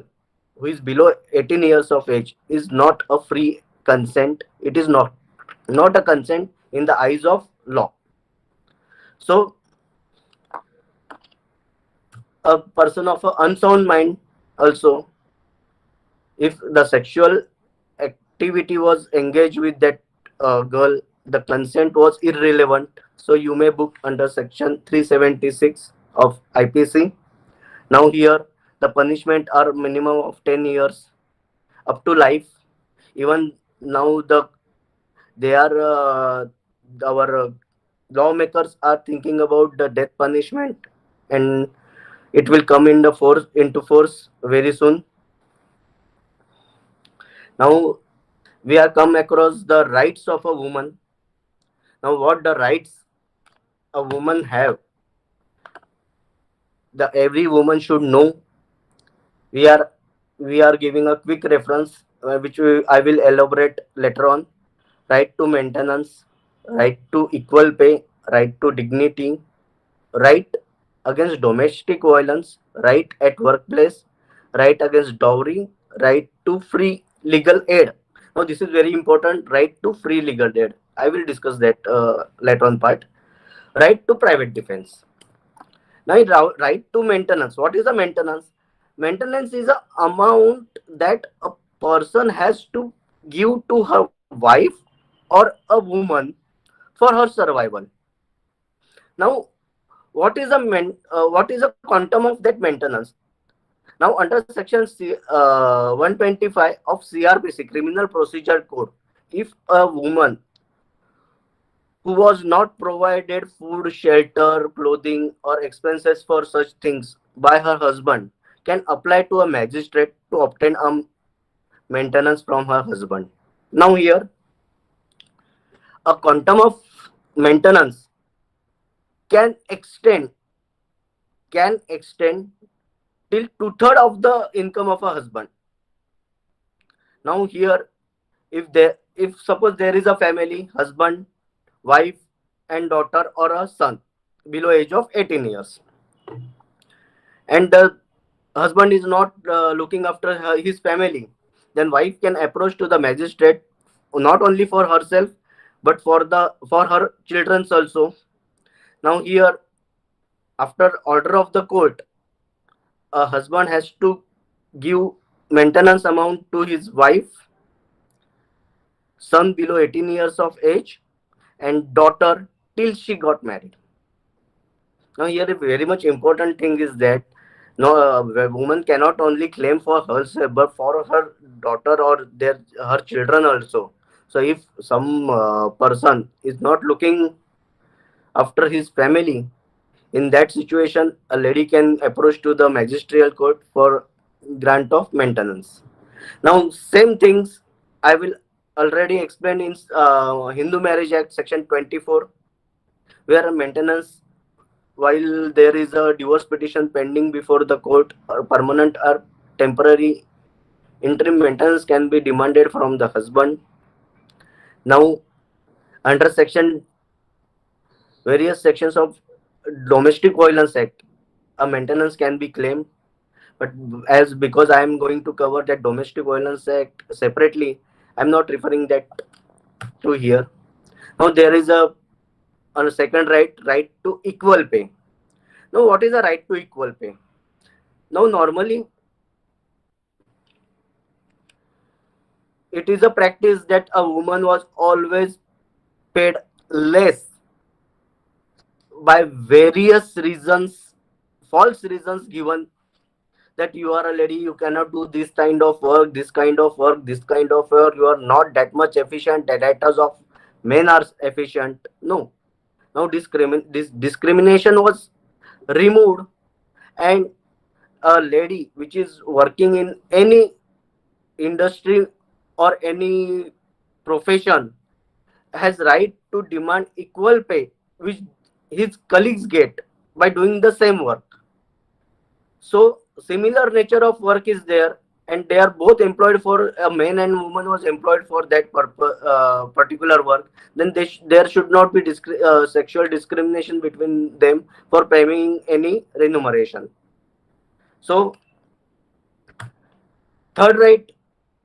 who is below 18 years of age, is not a free consent. It is not a consent in the eyes of law. So a person of a unsound mind also, if the sexual activity was engaged with that girl, the consent was irrelevant, so you may book under section 376 of IPC. Now here the punishment are minimum of 10 years up to life. Even now they are our lawmakers are thinking about the death punishment, and it will come into force very soon. Now we are come across the rights of a woman. Now what the rights a woman have, the every woman should know. We are we are giving a quick reference, I will elaborate later on. Right to maintenance, right to equal pay, right to dignity, right against domestic violence, right at workplace, right against dowry, right to free legal aid. Now this is very important, right to free legal aid. I will discuss that later on part. Right to private defense. Now right to maintenance. What is the maintenance? Maintenance is a amount that a person has to give to her wife or a woman for her survival. Now what is the quantum of that maintenance? Now under section 125 of CRPC, Criminal Procedure Code, if a woman who was not provided food, shelter, clothing, or expenses for such things by her husband can apply to a magistrate to obtain a maintenance from her husband. Now here, a quantum of maintenance can extend can extend till two-thirds of the income of a husband. Now here, if suppose there is a family, husband, wife, and daughter or a son below age of 18 years, and the husband is not looking after his family, then wife can approach to the magistrate not only for herself but for her children also. Now here, after order of the court, a husband has to give maintenance amount to his wife, son below 18 years of age, and daughter till she got married. Now here a very much important thing is that no, a woman cannot only claim for herself but for her daughter or her children also. So if some person is not looking after his family, in that situation a lady can approach to the magisterial court for grant of maintenance. Now same things I will already explain in Hindu Marriage Act section 24, where maintenance, while there is a divorce petition pending before the court, or permanent or temporary interim maintenance can be demanded from the husband. Now under various sections of Domestic Violence Act, a maintenance can be claimed. But as because I am going to cover that Domestic Violence Act separately, I'm not referring that to here. Now there is a second right to equal pay. Now what is a right to equal pay? Now normally it is a practice that a woman was always paid less by various reasons, false reasons given, that you are a lady, you cannot do this kind of work, this kind of work, this kind of work, you are not that much efficient, the data of men are efficient. No. Now this discrimination was removed, and a lady which is working in any industry or any profession has right to demand equal pay which his colleagues get by doing the same work. So similar nature of work is there, and they are both employed for a man and woman was employed for that particular work. Then there should not be sexual discrimination between them for paying any remuneration. So third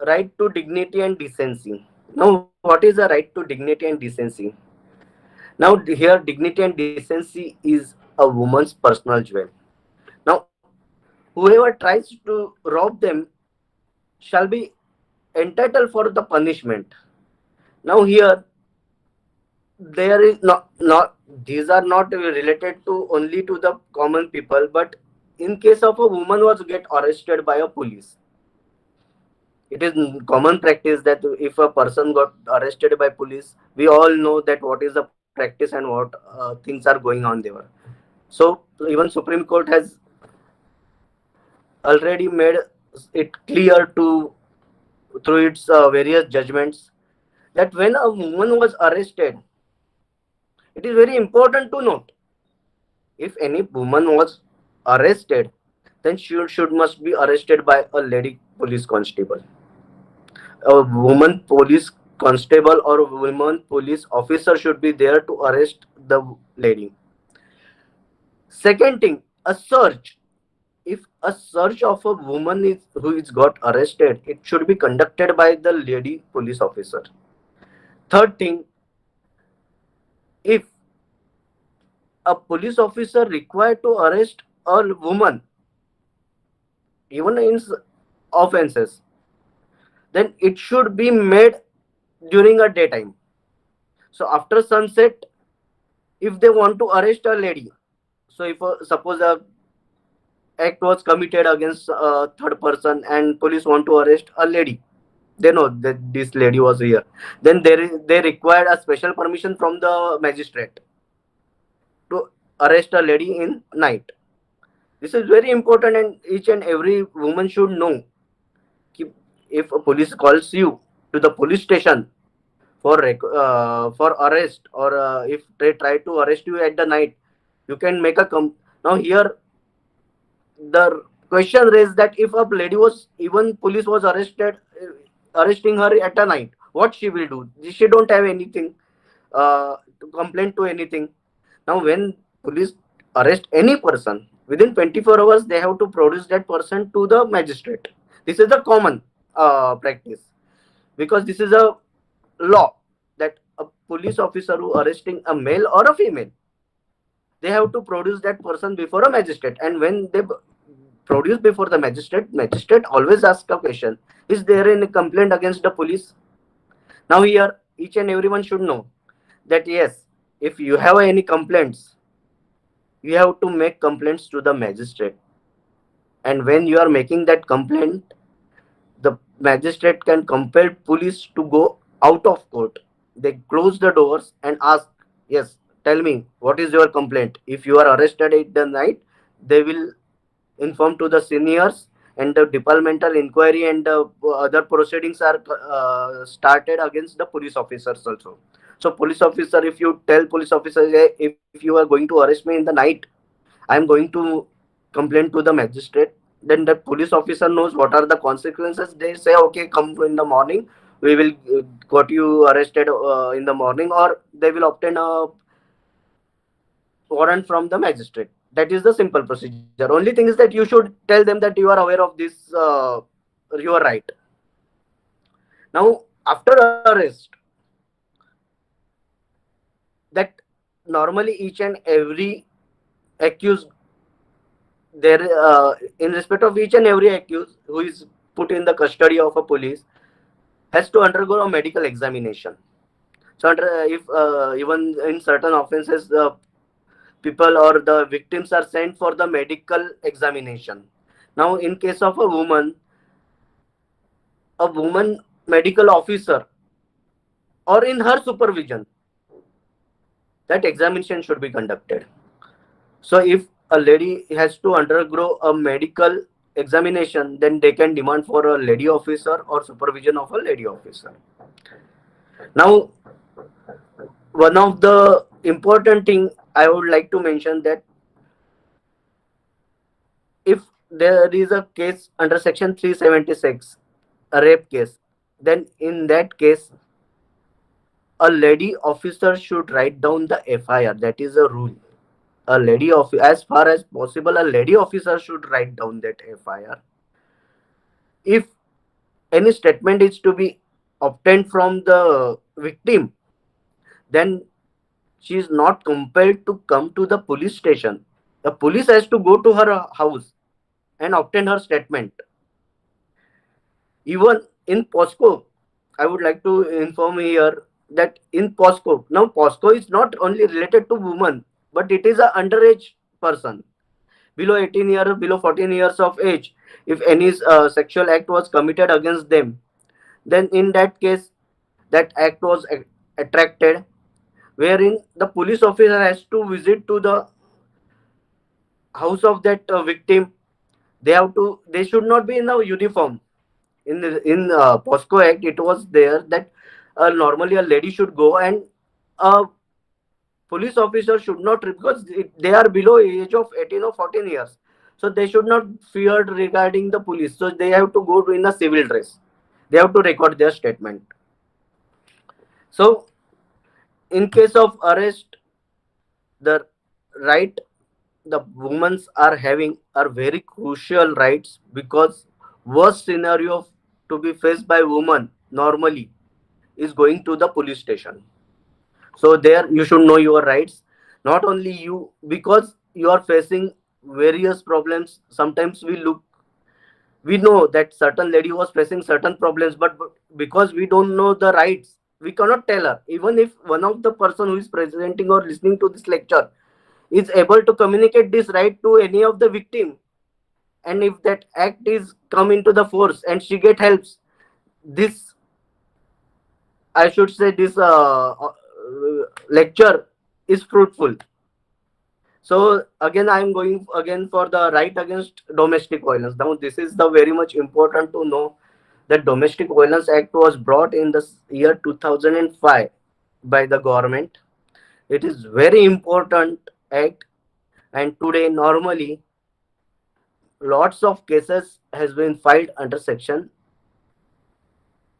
right to dignity and decency. Now what is the right to dignity and decency? Now here dignity and decency is a woman's personal jewel. Now whoever tries to rob them shall be entitled for the punishment. Now here there is not these are not related to only to the common people, but in case of a woman was get arrested by a police, it is common practice that if a person got arrested by police, we all know that what is the practice and what things are going on there. So even Supreme Court has already made it clear to through its various judgments that when a woman was arrested, it is very important to note, if any woman was arrested, then she should must be arrested by a lady police constable. A woman police constable or a woman police officer should be there to arrest the lady. Second thing, a search. If a search of a woman is who is got arrested, it should be conducted by the lady police officer. Third thing, if a police officer required to arrest a woman, even in offenses, then it should be made during a daytime. So after sunset, if they want to arrest a lady, so if suppose a act was committed against a third person and police want to arrest a lady, they know that this lady was here, then they required a special permission from the magistrate to arrest a lady in night. This is very important, and each and every woman should know ki if a police calls you to the police station for arrest, or if they try to arrest you at the night, you can make a now here the question raised that if a lady was, even police was arresting her at a night, what she will do? She don't have anything to complain to anything. Now when police arrest any person, within 24 hours they have to produce that person to the magistrate. This is the common practice, because this is a law that a police officer who arresting a male or a female, they have to produce that person before a magistrate. And when they produce before the magistrate always ask a question: is there any complaint against the police? Now here each and everyone should know that yes, if you have any complaints, you have to make complaints to the magistrate. And when you are making that complaint, the magistrate can compel police to go out of court. They close the doors and ask, yes, tell me what is your complaint. If you are arrested at the night, they will inform to the seniors, and the departmental inquiry and the other proceedings are started against the police officers also. So police officer, if you tell police officer, "Hey, if you are going to arrest me in the night, I am going to complain to the magistrate," then the police officer knows what are the consequences. They say, okay, come in the morning, we will got you arrested in the morning, or they will obtain a warrant from the magistrate. That is the simple procedure. Only thing is that you should tell them that you are aware of this, your right. Now after arrest, that normally each and every accused, there in respect of each and every accused who is put in the custody of a police, has to undergo a medical examination. So if even in certain offenses, the people or the victims are sent for the medical examination. Now in case of a woman medical officer, or in her supervision, that examination should be conducted. So if a lady has to undergo a medical examination, then they can demand for a lady officer or supervision of a lady officer. Now one of the important thing I would like to mention, that if there is a case under section 376, a rape case, then in that case a lady officer should write down the FIR. That is a rule. A lady of, as far as possible, a lady officer should write down that FIR. If any statement is to be obtained from the victim, then she is not compelled to come to the police station. The police has to go to her house and obtain her statement. Even in POSCO, I would like to inform here that in POSCO, now POSCO is not only related to women, but it is a underage person below 18 years, below 14 years of age. If any sexual act was committed against them, then in that case, that act was attracted, wherein the police officer has to visit to the house of that victim They should not be in a uniform. In POSCO Act, it was there that normally a lady should go, and a police officer should not, because they are below age of 18 or 14 years, so they should not feared regarding the police, so they have to go in a civil dress. They have to record their statement. So in case of arrest, the right the women are having are very crucial rights, because worst scenario to be faced by women normally is going to the police station. So there you should know your rights. Not only you, because you are facing various problems. Sometimes we know that certain lady was facing certain problems, but because we don't know the rights, we cannot tell her. Even if one of the person who is presenting or listening to this lecture is able to communicate this right to any of the victim, and if that act is come into the force and she get helps, this, I should say, this lecture is fruitful. So again, I am going again for the right against domestic violence. Now this is the very much important to know that Domestic Violence Act was brought in the year 2005 by the government. It is very important act, and today normally lots of cases has been filed under section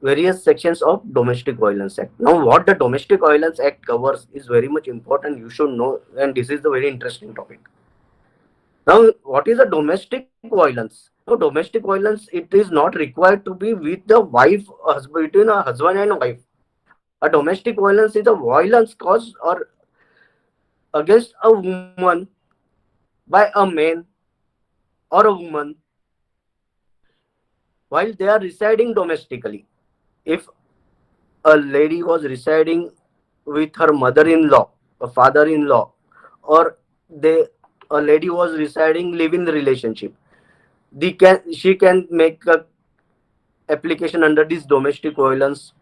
various sections of Domestic Violence Act. Now what the Domestic Violence Act covers is very much important, you should know, and this is the very interesting topic. Now what is a domestic violence? Now domestic violence, it is not required to be with the wife, husband, between a husband and wife. A domestic violence is a violence caused or against a woman by a man or a woman while they are residing domestically. If a lady was residing with her mother-in-law, a father-in-law, or they a lady was residing live-in relationship, she can make a application under this Domestic Violence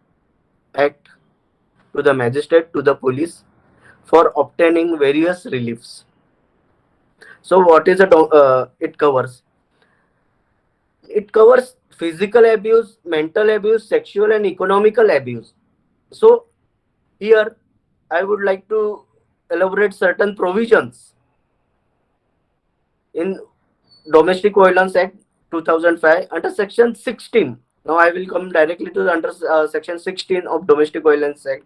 Act to the magistrate, to the police, for obtaining various reliefs. So what is it covers? It covers physical abuse, mental abuse, sexual and economical abuse. So here I would like to elaborate certain provisions in Domestic Violence Act 2005 under section 16. Now I will come directly to the under section 16 of Domestic Violence Act.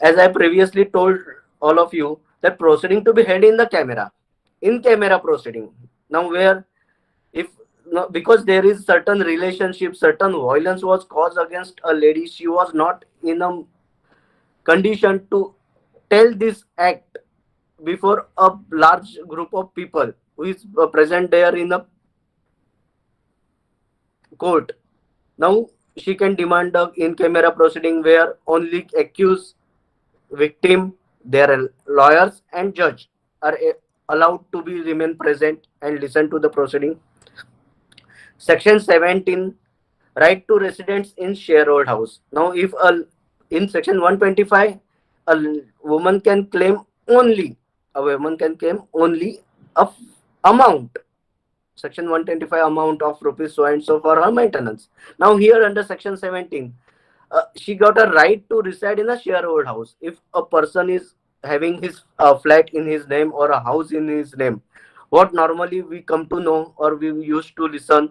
As I previously told all of you, that proceeding to be held in the camera, in camera proceeding. Now where, if no, because there is certain relationship, certain violence was caused against a lady, she was not in a condition to tell this act before a large group of people who is present there in a court. Now she can demand a in camera proceeding where only accused, victim, their lawyers and judge are allowed to be remain present and listen to the proceeding. Section 17, right to residence in sharehold house. Now if in section 125, a woman can claim only a woman can claim only a amount, section 125, amount of rupees so and so for her maintenance. Now here under section 17, she got a right to reside in a sharehold house. If a person is having his flat in his name or a house in his name, what normally we come to know or we used to listen,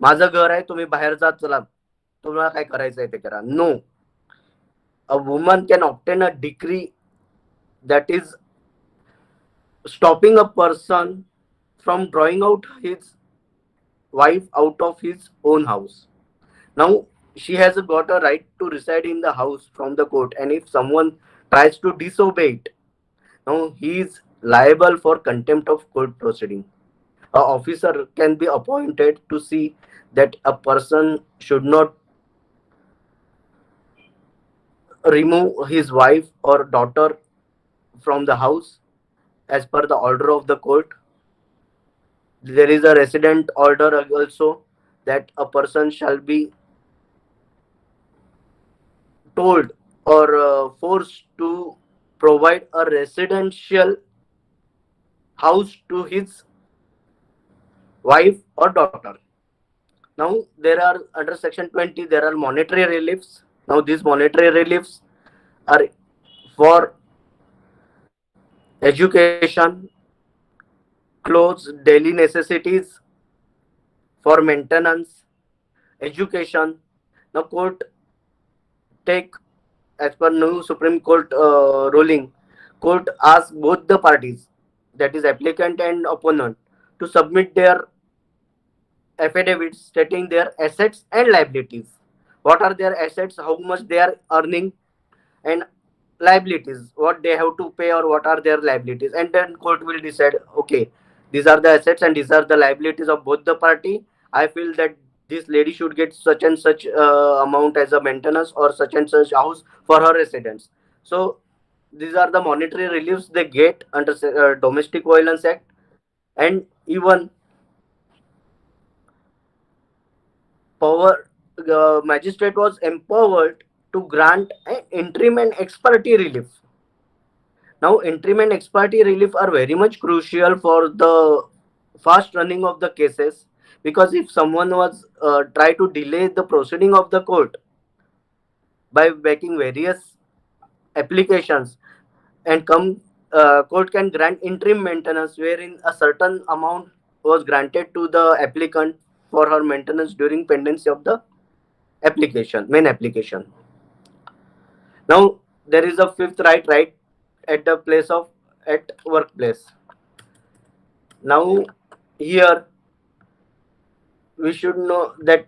माझं घर आहे, तुम्ही बाहेर जात चला, तुम्हाला काय करायचंय ते करा. No, a woman can obtain a decree that is stopping a person from drawing out his wife out of his own house. Now she has got a right to reside in the house from the court, and if someone tries to disobey it, now he is liable for contempt of court proceeding. A officer can be appointed to see that a person should not remove his wife or daughter from the house as per the order of the court. There is a resident order also that a person shall be told or forced to provide a residential house to his wife or daughter. Now there are under section 20 there are monetary reliefs. Now these monetary reliefs are for education, clothes, daily necessities, for maintenance, education. Now court take, as per new Supreme Court ruling, court asks both the parties, that is applicant and opponent, to submit their affidavits stating their assets and liabilities. What are their assets, how much they are earning, and liabilities, what they have to pay or what are their liabilities. And then court will decide, okay, these are the assets and these are the liabilities of both the party. I feel that this lady should get such and such amount as a maintenance or such and such house for her residence. So these are the monetary reliefs they get under domestic violence act. And even power, magistrate was empowered to grant an interim and ex parte relief. Now, interim and ex parte relief are very much crucial for the fast running of the cases, because if someone was try to delay the proceeding of the court by making various applications, and come court can grant interim maintenance wherein a certain amount was granted to the applicant for her maintenance during pendency of the application, main application. Now there is a fifth right, right at the place of, at workplace. Now here we should know that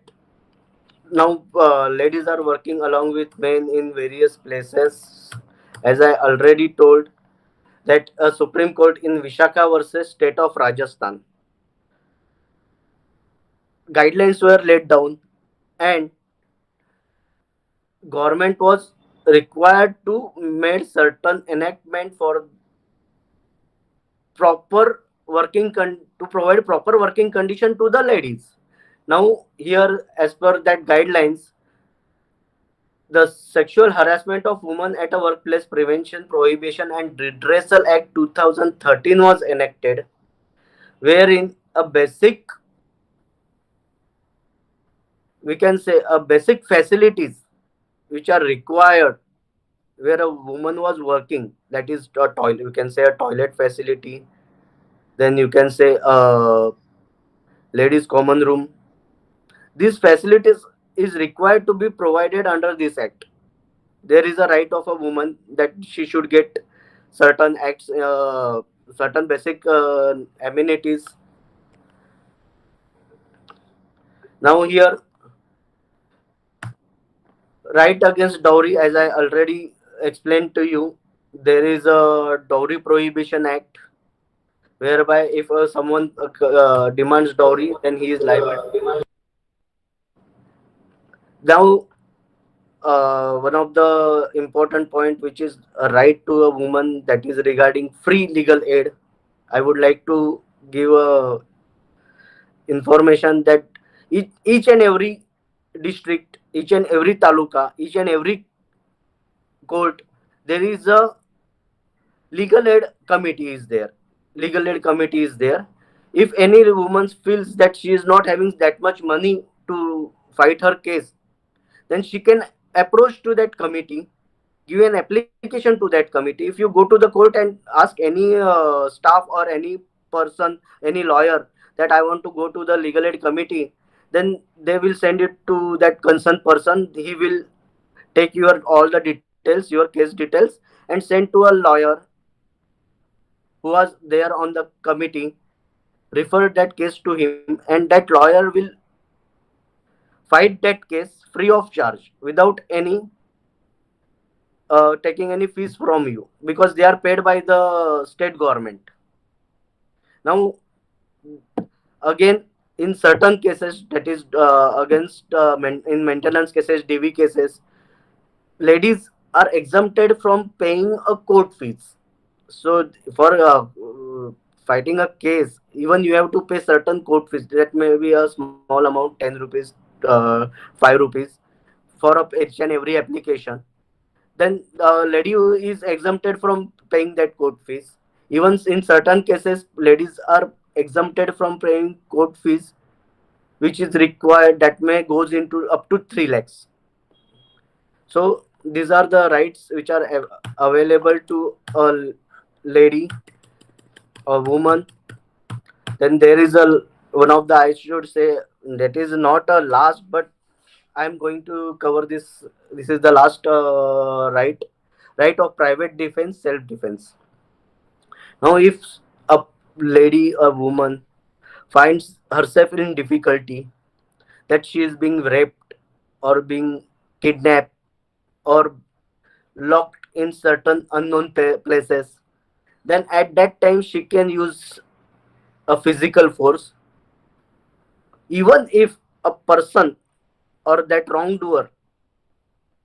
now ladies are working along with men in various places. As I already told, that a Supreme Court in Vishaka versus State of Rajasthan, guidelines were laid down, and government was required to make certain enactment for proper to provide proper working condition to the ladies. Now here, as per that guidelines, the Sexual Harassment of Women at a Workplace Prevention, Prohibition and Redressal Act 2013 was enacted, wherein a basic, we can say a basic facilities which are required where a woman was working, that is a toilet, you can say a toilet facility, then you can say a ladies common room. These facilities is required to be provided under this act. There is a right of a woman that she should get certain acts, certain basic amenities. Now here, right against dowry, as I already explained to you, there is a dowry prohibition act, whereby if someone demands dowry, then he is liable to demand. Now one of the important point which is a right to a woman, that is regarding free legal aid. I would like to give a information that each and every district, each and every taluka, each and every court, there is a legal aid committee is there. Legal aid committee is there. If any woman feels that she is not having that much money to fight her case, then she can approach to that committee, give an application to that committee. If you go to the court and ask any staff or any person, any lawyer, that I want to go to the legal aid committee, then they will send it to that concerned person. He will take your all the details, your case details, and send to a lawyer who was there on the committee, refer that case to him, and that lawyer will fight that case free of charge without any taking any fees from you, because they are paid by the state government. Now again, in certain cases, that is against in maintenance cases, DV cases, ladies are exempted from paying a court fees. So for fighting a case, even you have to pay certain court fees. That may be a small amount, 10 rupees, uh, 5 rupees, for each and every application. Then the lady is exempted from paying that court fees. Even in certain cases, ladies are exempted from paying court fees, which is required, that may goes into up to 3 lakhs. So these are the rights which are available to a lady, a woman. Then there is a one of the, I should say, that is not a last, but I'm going to cover this. This is the last right of private defense, self defense. Now, if a lady, a woman finds herself in difficulty, that she is being raped or being kidnapped or locked in certain unknown places, then at that time she can use a physical force. Even if a person or that wrongdoer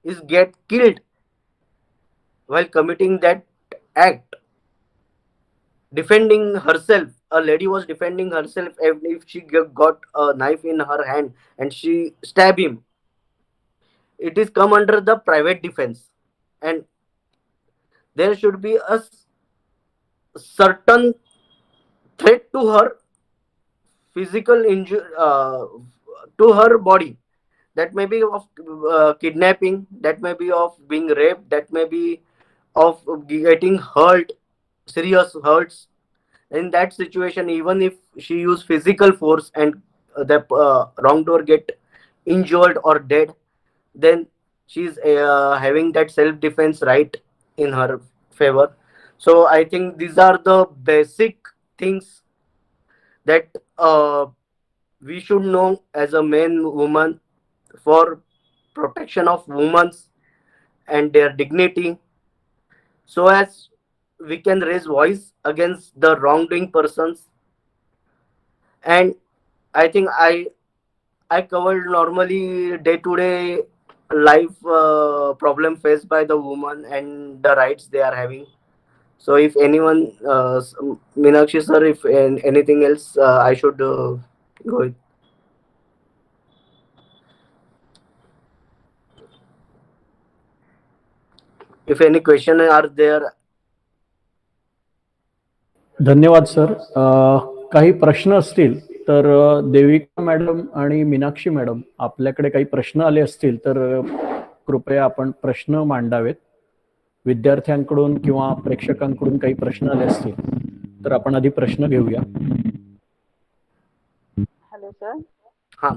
is get killed while committing that act, defending herself, a lady was defending herself, if she got a knife in her hand and she stab him, it is come under the private defense, and there should be a certain threat to her physical injury, to her body, that may be of kidnapping, that may be of being raped, that may be of getting hurt, serious hurts. In that situation, even if she use physical force and the wrongdoer get injured or dead, then she's having that self defense right in her favor. So I think these are the basic things that we should know as a man, woman, for protection of women and their dignity, so as we can raise voice against the wrongdoing persons. And I think I covered normally day to day life problem faced by the woman and the rights they are having. So if anyone, Meenakshi sir, if anything else, I should go with. If any question are there. धन्यवाद sir. काही प्रश्न असतील तर Devika madam आणि Meenakshi madam, आपल्याकडे काही प्रश्न आले असतील तर कृपया आपण प्रश्न मांडावेत. विद्यार्थ्यांकडून किंवा प्रेक्षकांकडून काही प्रश्न आले असतील तर आपण आधी प्रश्न घेऊया. Hello, sir. हा.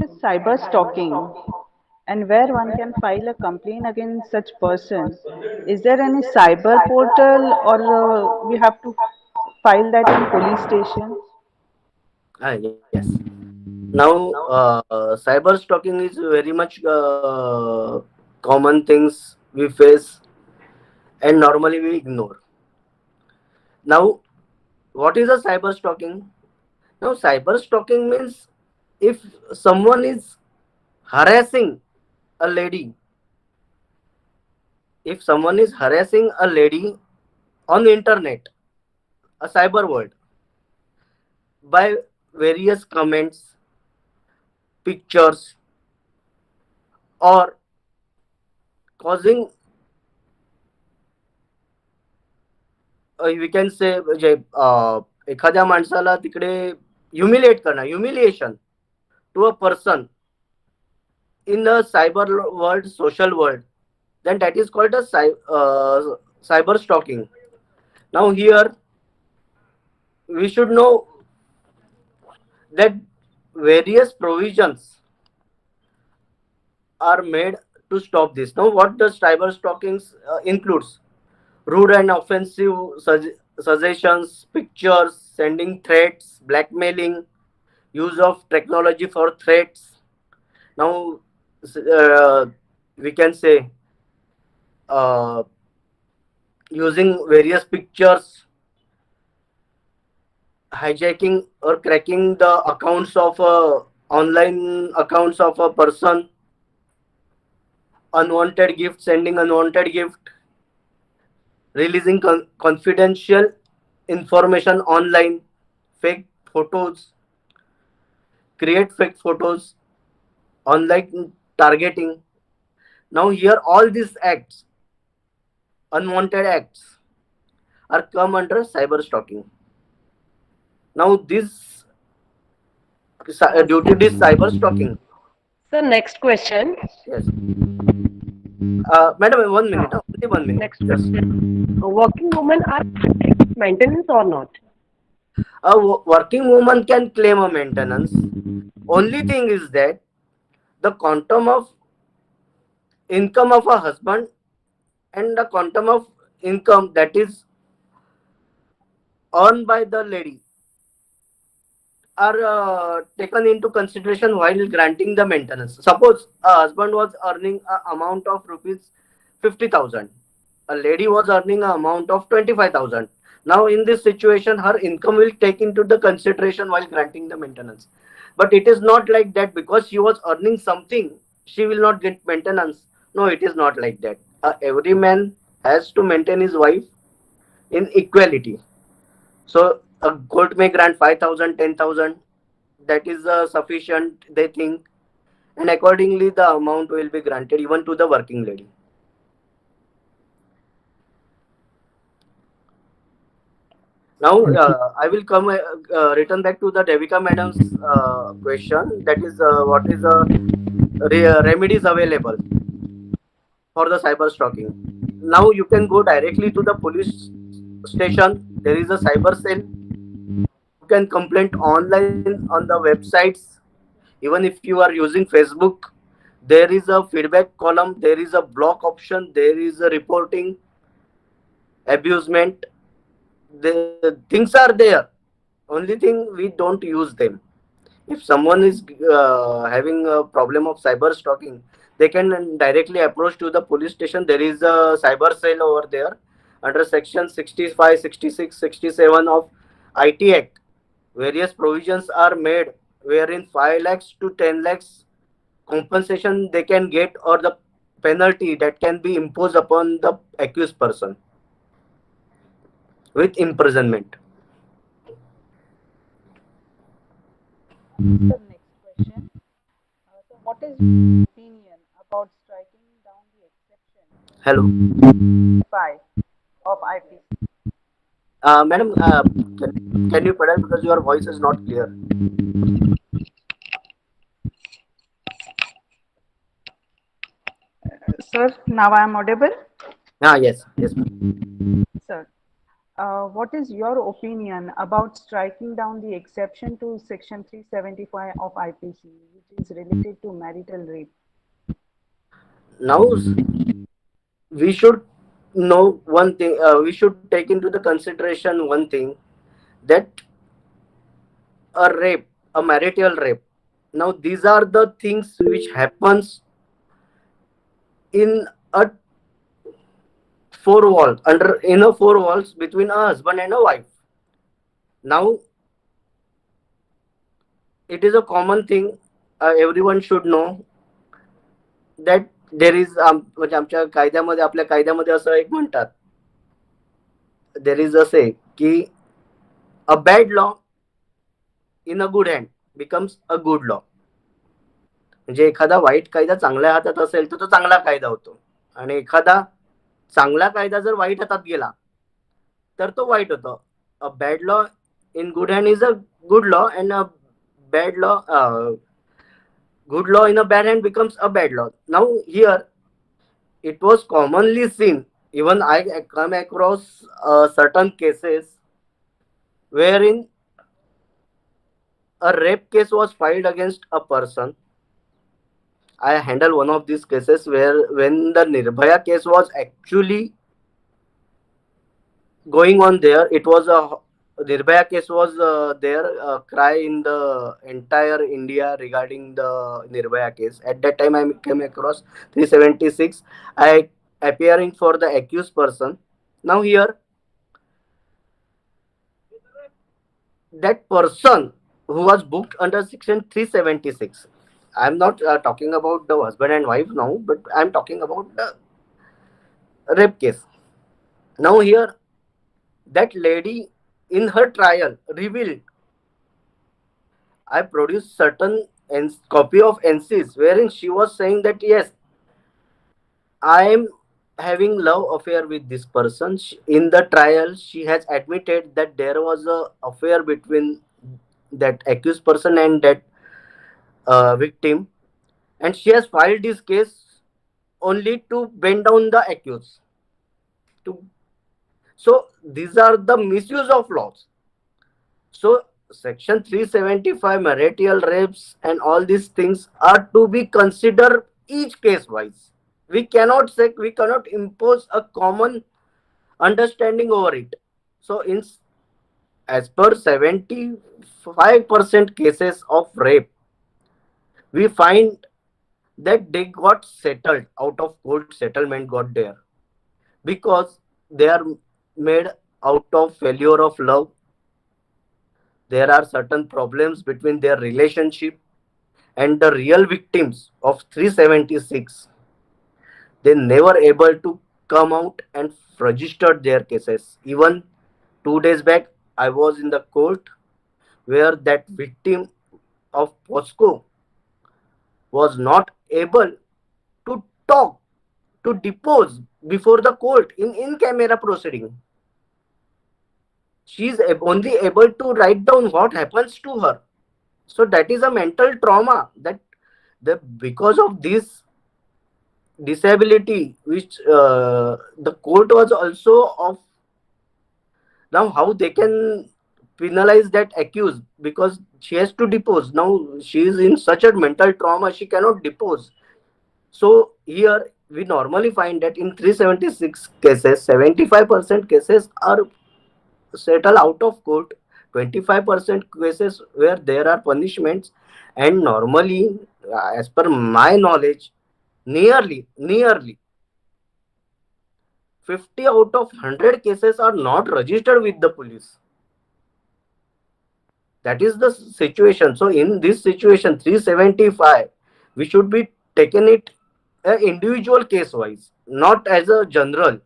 Is cyber stalking and where one can file a complaint against such person. Is there any cyber portal or we have to file that in police station? Yes. Now, cyber stalking is very much common things we face and normally we ignore. Now, what is a cyber stalking? Now, cyber stalking means if someone is harassing a lady, if someone is harassing a lady on the internet, a cyber world, by various comments, pictures, or causing, we can say, म्हणजे एखाद्या माणसाला तिकडे humiliate करणं, humiliation to a person in the cyber world, social world, then that is called a cyber stalking. Now here we should know that various provisions are made to stop this. Now what does cyber stalking includes? Rude and offensive suggestions, pictures, sending threats, blackmailing, use of technology for threats. Now we can say using various pictures, hijacking or cracking the accounts of online accounts of a person, unwanted gift, sending unwanted gift, releasing confidential information online, fake photos, create fake photos, online targeting. Now here all these acts, unwanted acts, are come under cyber stalking. Now this due to this cyber stalking. Sir, next question. Yes. Madam, 1 minute. Only 1 minute. Next Just question. Working women are maintenance or not? a working woman can claim a maintenance. Only thing is that the quantum of income of a husband and the quantum of income that is earned by the lady are taken into consideration while granting the maintenance. Suppose a husband was earning a amount of rupees 50,000, a lady was earning a amount of 25,000. Now in this situation her income will take into the consideration while granting the maintenance. But it is not like that because she was earning something she will not get maintenance. No, it is not like that. Every man has to maintain his wife in equality. So a court may grant 5,000, 10,000. That is sufficient, they think, and accordingly the amount will be granted even to the working lady. Now I will come return back to the Devika madam's question. That is what is remedies available for the cyber stalking. Now you can go directly to the police station. There is a cyber cell. You can complain online on the websites. Even if you are using Facebook, there is a feedback column, there is a block option, there is a reporting, abusement. The things are there. Only thing we don't use them. If someone is having a problem of cyber stalking, they can directly approach to the police station. There is a cyber cell over there under section 65, 66, 67 of IT Act. Various provisions are made wherein 5 lakhs to 10 lakhs compensation they can get, or the penalty that can be imposed upon the accused person with imprisonment. The next question. So, what is your opinion about striking down the exception Hello. 5 of IPC? Madam, can you put it because your voice is not clear? Sir, now I am audible. Yes, yes, ma'am. Sir, what is your opinion about striking down the exception to Section 375 of IPC, which is related to marital rape? Now we should know one thing. We should take into the consideration one thing, that a rape, a marital rape. Now these are the things which happens in a four walls between a husband and a wife. Now it is a common thing. Everyone should know that there is म्हणजे आमच्या कायद्यामध्ये, आपल्या कायद्यामध्ये असं एक म्हणतात, there is a say की a bad law in a good hand becomes a good law. म्हणजे एखादा वाईट कायदा चांगल्या हातात असेल तर तो चांगला कायदा होतो, आणि एखादा चांगला कायदा जर वाईट हातात गेला तर तो वाईट होतो. A bad law in good hand is a good law, and a bad law good law in a bad hand becomes a bad law. Now here it was commonly seen, even I come across certain cases wherein a rape case was filed against a person. I handled one of these cases where when the Nirbhaya case was actually going on there, it was a Nirbhaya case was there, cry in the entire India regarding the Nirbhaya case. At that time I came across 376, I appearing for the accused person. Now here that person who was booked under section 376, I'm not talking about the husband and wife now, but I'm talking about the rape case. Now here that lady in her trial revealed, I produced certain copy of NCs wherein she was saying that yes, I am having love affair with this person. In the trial, she has admitted that there was a affair between that accused person and that victim, and she has filed this case only to bend down the accused. To So these are the misuse of laws. So Section 375 marital rapes and all these things are to be considered each case wise. We cannot impose a common understanding over it. So in as per 75% cases of rape, we find that they got settled, out of court settlement got there, because they are made out of failure of love. There are certain problems between their relationship, and the real victims of 376, they never able to come out and register their cases. Even 2 days back, I was in the court where that victim of POSCO was not able to talk, to depose before the court in camera proceeding. She is only able to write down what happens to her. So that is a mental trauma, that because of this disability, which the court was also of. Now how they can penalize that accused, because she has to depose. Now she is in such a mental trauma, she cannot depose. So here we normally find that in 376 cases, 75% cases are settled out of court, 25% cases where there are punishments, and normally, as per my knowledge, nearly 50 out of 100 cases are not registered with the police. That is the situation. So in this situation, 375, we should be taken it individual case wise, not as a general.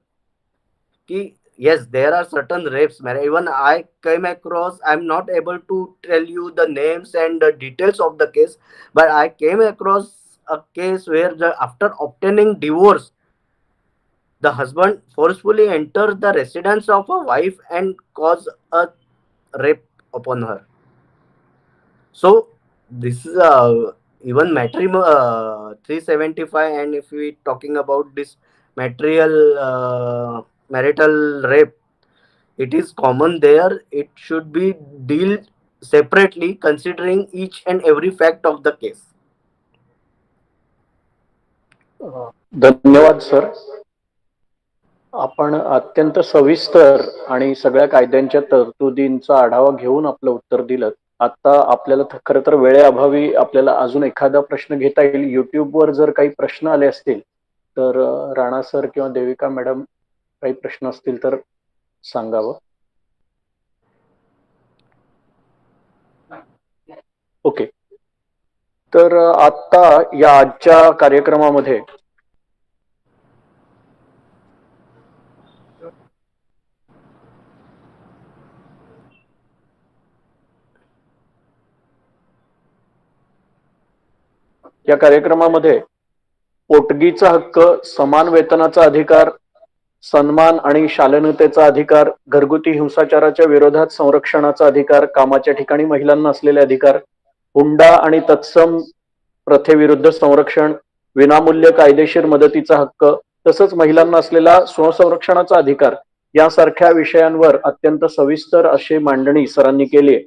Yes, there are certain rapes. Even I came across, I'm not able to tell you the names and the details of the case, but I came across a case where after obtaining divorce, the husband forcefully entered the residence of a wife and caused a rape upon her. So this is even 375, and if we talking about this marital rape, it is common there. It should be dealt separately, considering each and every fact of the case. धन्यवाद sir. आपण अत्यंत सविस्तर आणि सगळ्या कायद्यांच्या तरतुदींचा आढावा घेऊन आपलं उत्तर दिलं. आता आपल्याला खरं तर वेळेअभावी आपल्याला अजून एखादा प्रश्न घेता येईल. युट्यूबवर जर काही प्रश्न आले असतील तर राणा सर किंवा देविका मॅडम काही प्रश्न असतील तर सांगावं. ओके. तर आता या आजच्या कार्यक्रमामध्ये पोटगीचा हक्क, समान वेतनाचा अधिकार, सन्मान आणि शालीनतेचा अधिकार, घरगुती हिंसाचाराच्या विरोधात संरक्षणाचा अधिकार, कामाच्या ठिकाणी महिलांना असलेले अधिकार, हुंडा आणि तत्सम प्रथेविरुद्ध संरक्षण, विनामूल्य कायदेशीर मदतीचा हक्क, तसंच महिलांना असलेला स्वसंरक्षणाचा अधिकार यासारख्या विषयांवर अत्यंत सविस्तर अशी मांडणी सरांनी केली आहे.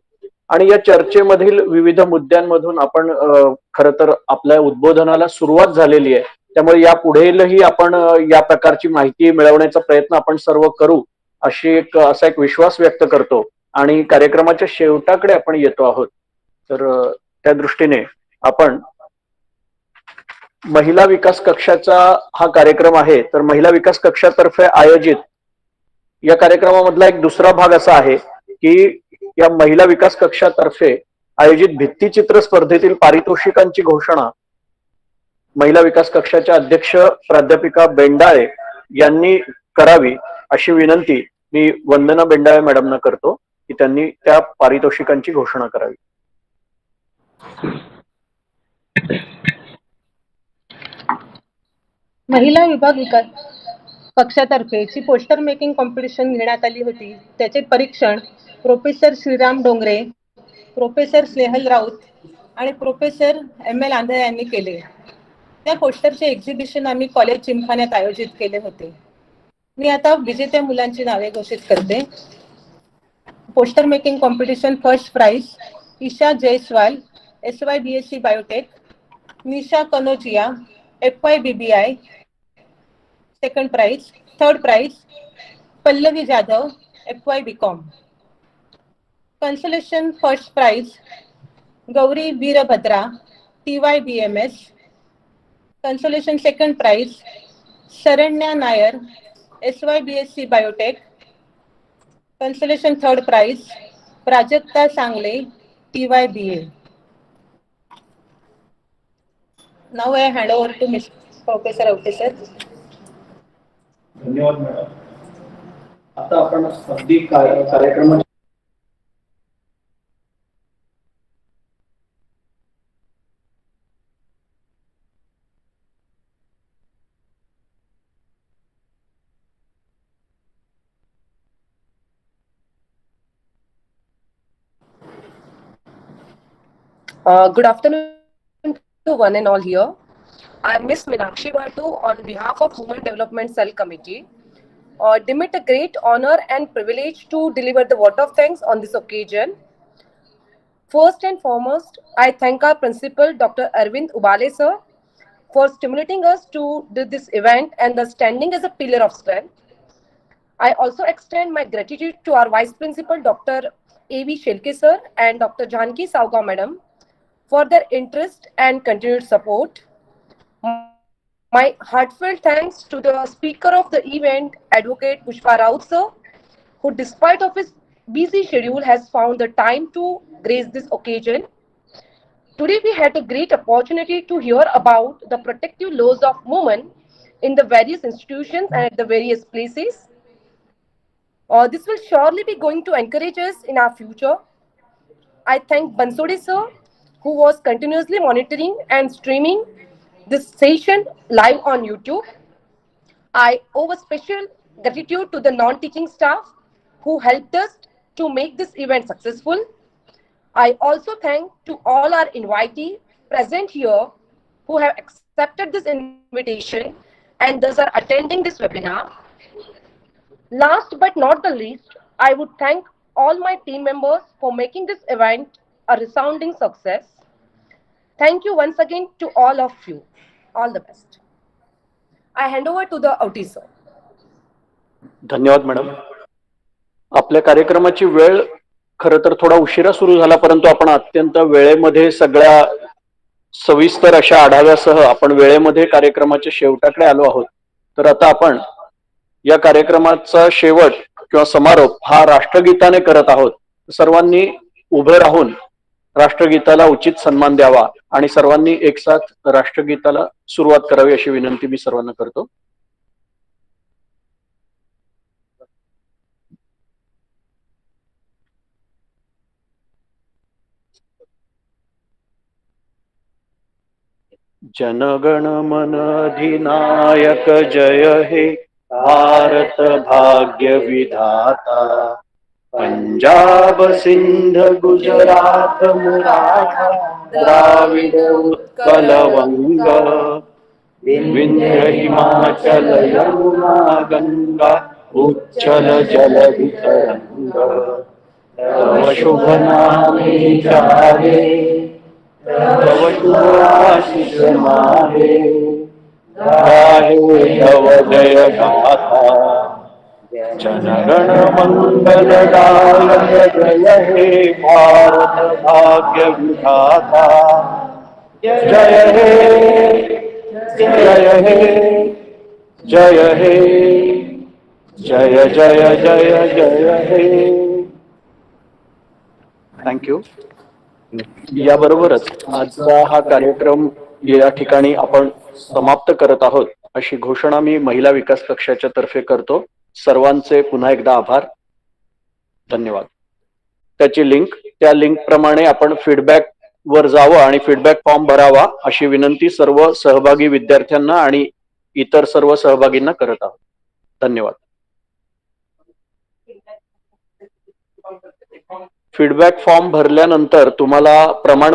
आणि या चर्चेमधील विविध मुद्द्यांमधून आपण खरं तर आपल्या उद्बोधनाला सुरुवात झालेली आहे. त्यामुळे या पुढेलही आपण या प्रकारची माहिती मिळवण्याचा प्रयत्न आपण सर्व करू असा एक विश्वास व्यक्त करतो. आणि कार्यक्रमाच्या शेवटाकडे आपण येतो आहोत. तर त्या दृष्टीने आपण महिला विकास कक्षाचा हा कार्यक्रम आहे. तर महिला विकास कक्षातर्फे आयोजित या कार्यक्रमामधला एक दुसरा भाग असा आहे की या महिला विकास कक्षातर्फे आयोजित भित्तिचित्र स्पर्धेतील पारितोषिकांची घोषणा महिला विकास कक्षाच्या अध्यक्ष प्राध्यापिका बेंडाळे यांनी करावी अशी विनंती मी वंदना बेंडाळे मॅडमना करतो की त्यांनी त्या पारितोषिकांची घोषणा करावी. महिला विभाग विकास कक्षातर्फे जी पोस्टर मेकिंग कॉम्पिटिशन घेण्यात आली होती त्याचे परीक्षण प्रोफेसर श्रीराम डोंगरे, प्रोफेसर स्नेहल राऊत आणि प्रोफेसर एम.एल. आंधळे यांनी केले. त्या पोस्टरचे एक्झिबिशन आम्ही कॉलेज जिमखान्यात आयोजित केले होते. मी आता विजेत्या मुलांची नावे घोषित करते. Poster making competition first prize Isha Jaiswal, SY BSc biotech, Nisha Kanojia, FY BBI, second prize. Third prize Pallavi Jadhav, FY BCom. Consolation first prize Gauri Veerabhadra, TY BMS. Consolation second prize Sharanya Nair, SY BSc biotech. Consolation third prize Prajakta Sangle, TY BA. Now I hand over to Professor Avte sir. धन्यवाद madam. आता आपण अगदी कार्यक्रमाच्या Good afternoon to one and all here. I am Miss Meenakshi Bhartu on behalf of Human Development Cell Committee. Deem it a great honor and privilege to deliver the vote of thanks on this occasion. First and foremost, I thank our principal, Dr. Arvind Ubale sir, for stimulating us to do this event and the standing as a pillar of strength. I also extend my gratitude to our Vice Principal, Dr. A.V. Shelke sir and Dr. Janki Sauga madam for their interest and continued support. My heartfelt thanks to the speaker of the event, Advocate Pushpa Raut sir, who despite of his busy schedule has found the time to grace this occasion. Today we had a great opportunity to hear about the protective laws of women in the various institutions and at the various places. This will surely be going to encourage us in our future. I thank Bansode sir, who was continuously monitoring and streaming this session live on YouTube. I owe a special gratitude to the non-teaching staff who helped us to make this event successful. I also thank to all our invitees present here who have accepted this invitation and thus are attending this webinar. Last but not the least, I would thank all my team members for making this event a resounding success. Thank you once again to all of you. All the best. I hand over to the Outie sir. धन्यवाद madam. आपल्या कार्यक्रमाची वेळ खरं तर थोडा उशिरा सुरू झाला, परंतु आपण अत्यंत वेळेमध्ये सगळ्या सविस्तर अशा आढाव्यासह आपण वेळेमध्ये कार्यक्रमाच्या शेवटाकडे आलो आहोत. तर आता आपण या कार्यक्रमाचा शेवट किंवा समारोप हा राष्ट्रगीताने करत आहोत. सर्वांनी उभे राहून राष्ट्रगीताला उचित सन्मान द्यावा आणि सर्वांनी एकसाथ राष्ट्रगीताला सुरुवात करावी अशी विनंती मी सर्वांना करतो. जनगण मन अधिनायक जय हे भारत भाग्य विधाता. पंजाब सिंध गुजरात मराठा द्राविड उत्कल वंग विंध्य हिमाचल यमुना गंगा उच्चल जलधि तरंग. तव शुभ नामे जाहे तव शुभ आशीष माहे गाहे तव जय गाथा. जनगण मंगलदायक जय हे भारत भाग्य विधाता. जय हे जय हे जय हे जय जय जय जय हे. थँक्यू. याबरोबरच आजचा हा कार्यक्रम या ठिकाणी आपण समाप्त करत आहोत अशी घोषणा मी महिला विकास कक्षाच्या तर्फे करतो. सर्वांचे पुन्हा एकदा आभार. धन्यवाद. त्याची लिंक त्या लिंक प्रमाणे आपण फीडबॅक वर जावं आणि फीडबॅक फॉर्म भरावा अशी विनंती सर्व सहभागी विद्यार्थ्यांना आणि इतर सर्व सहभागींना करत आहोत. धन्यवाद. फीडबॅक फॉर्म भरल्यानंतर तुम्हाला प्रमाण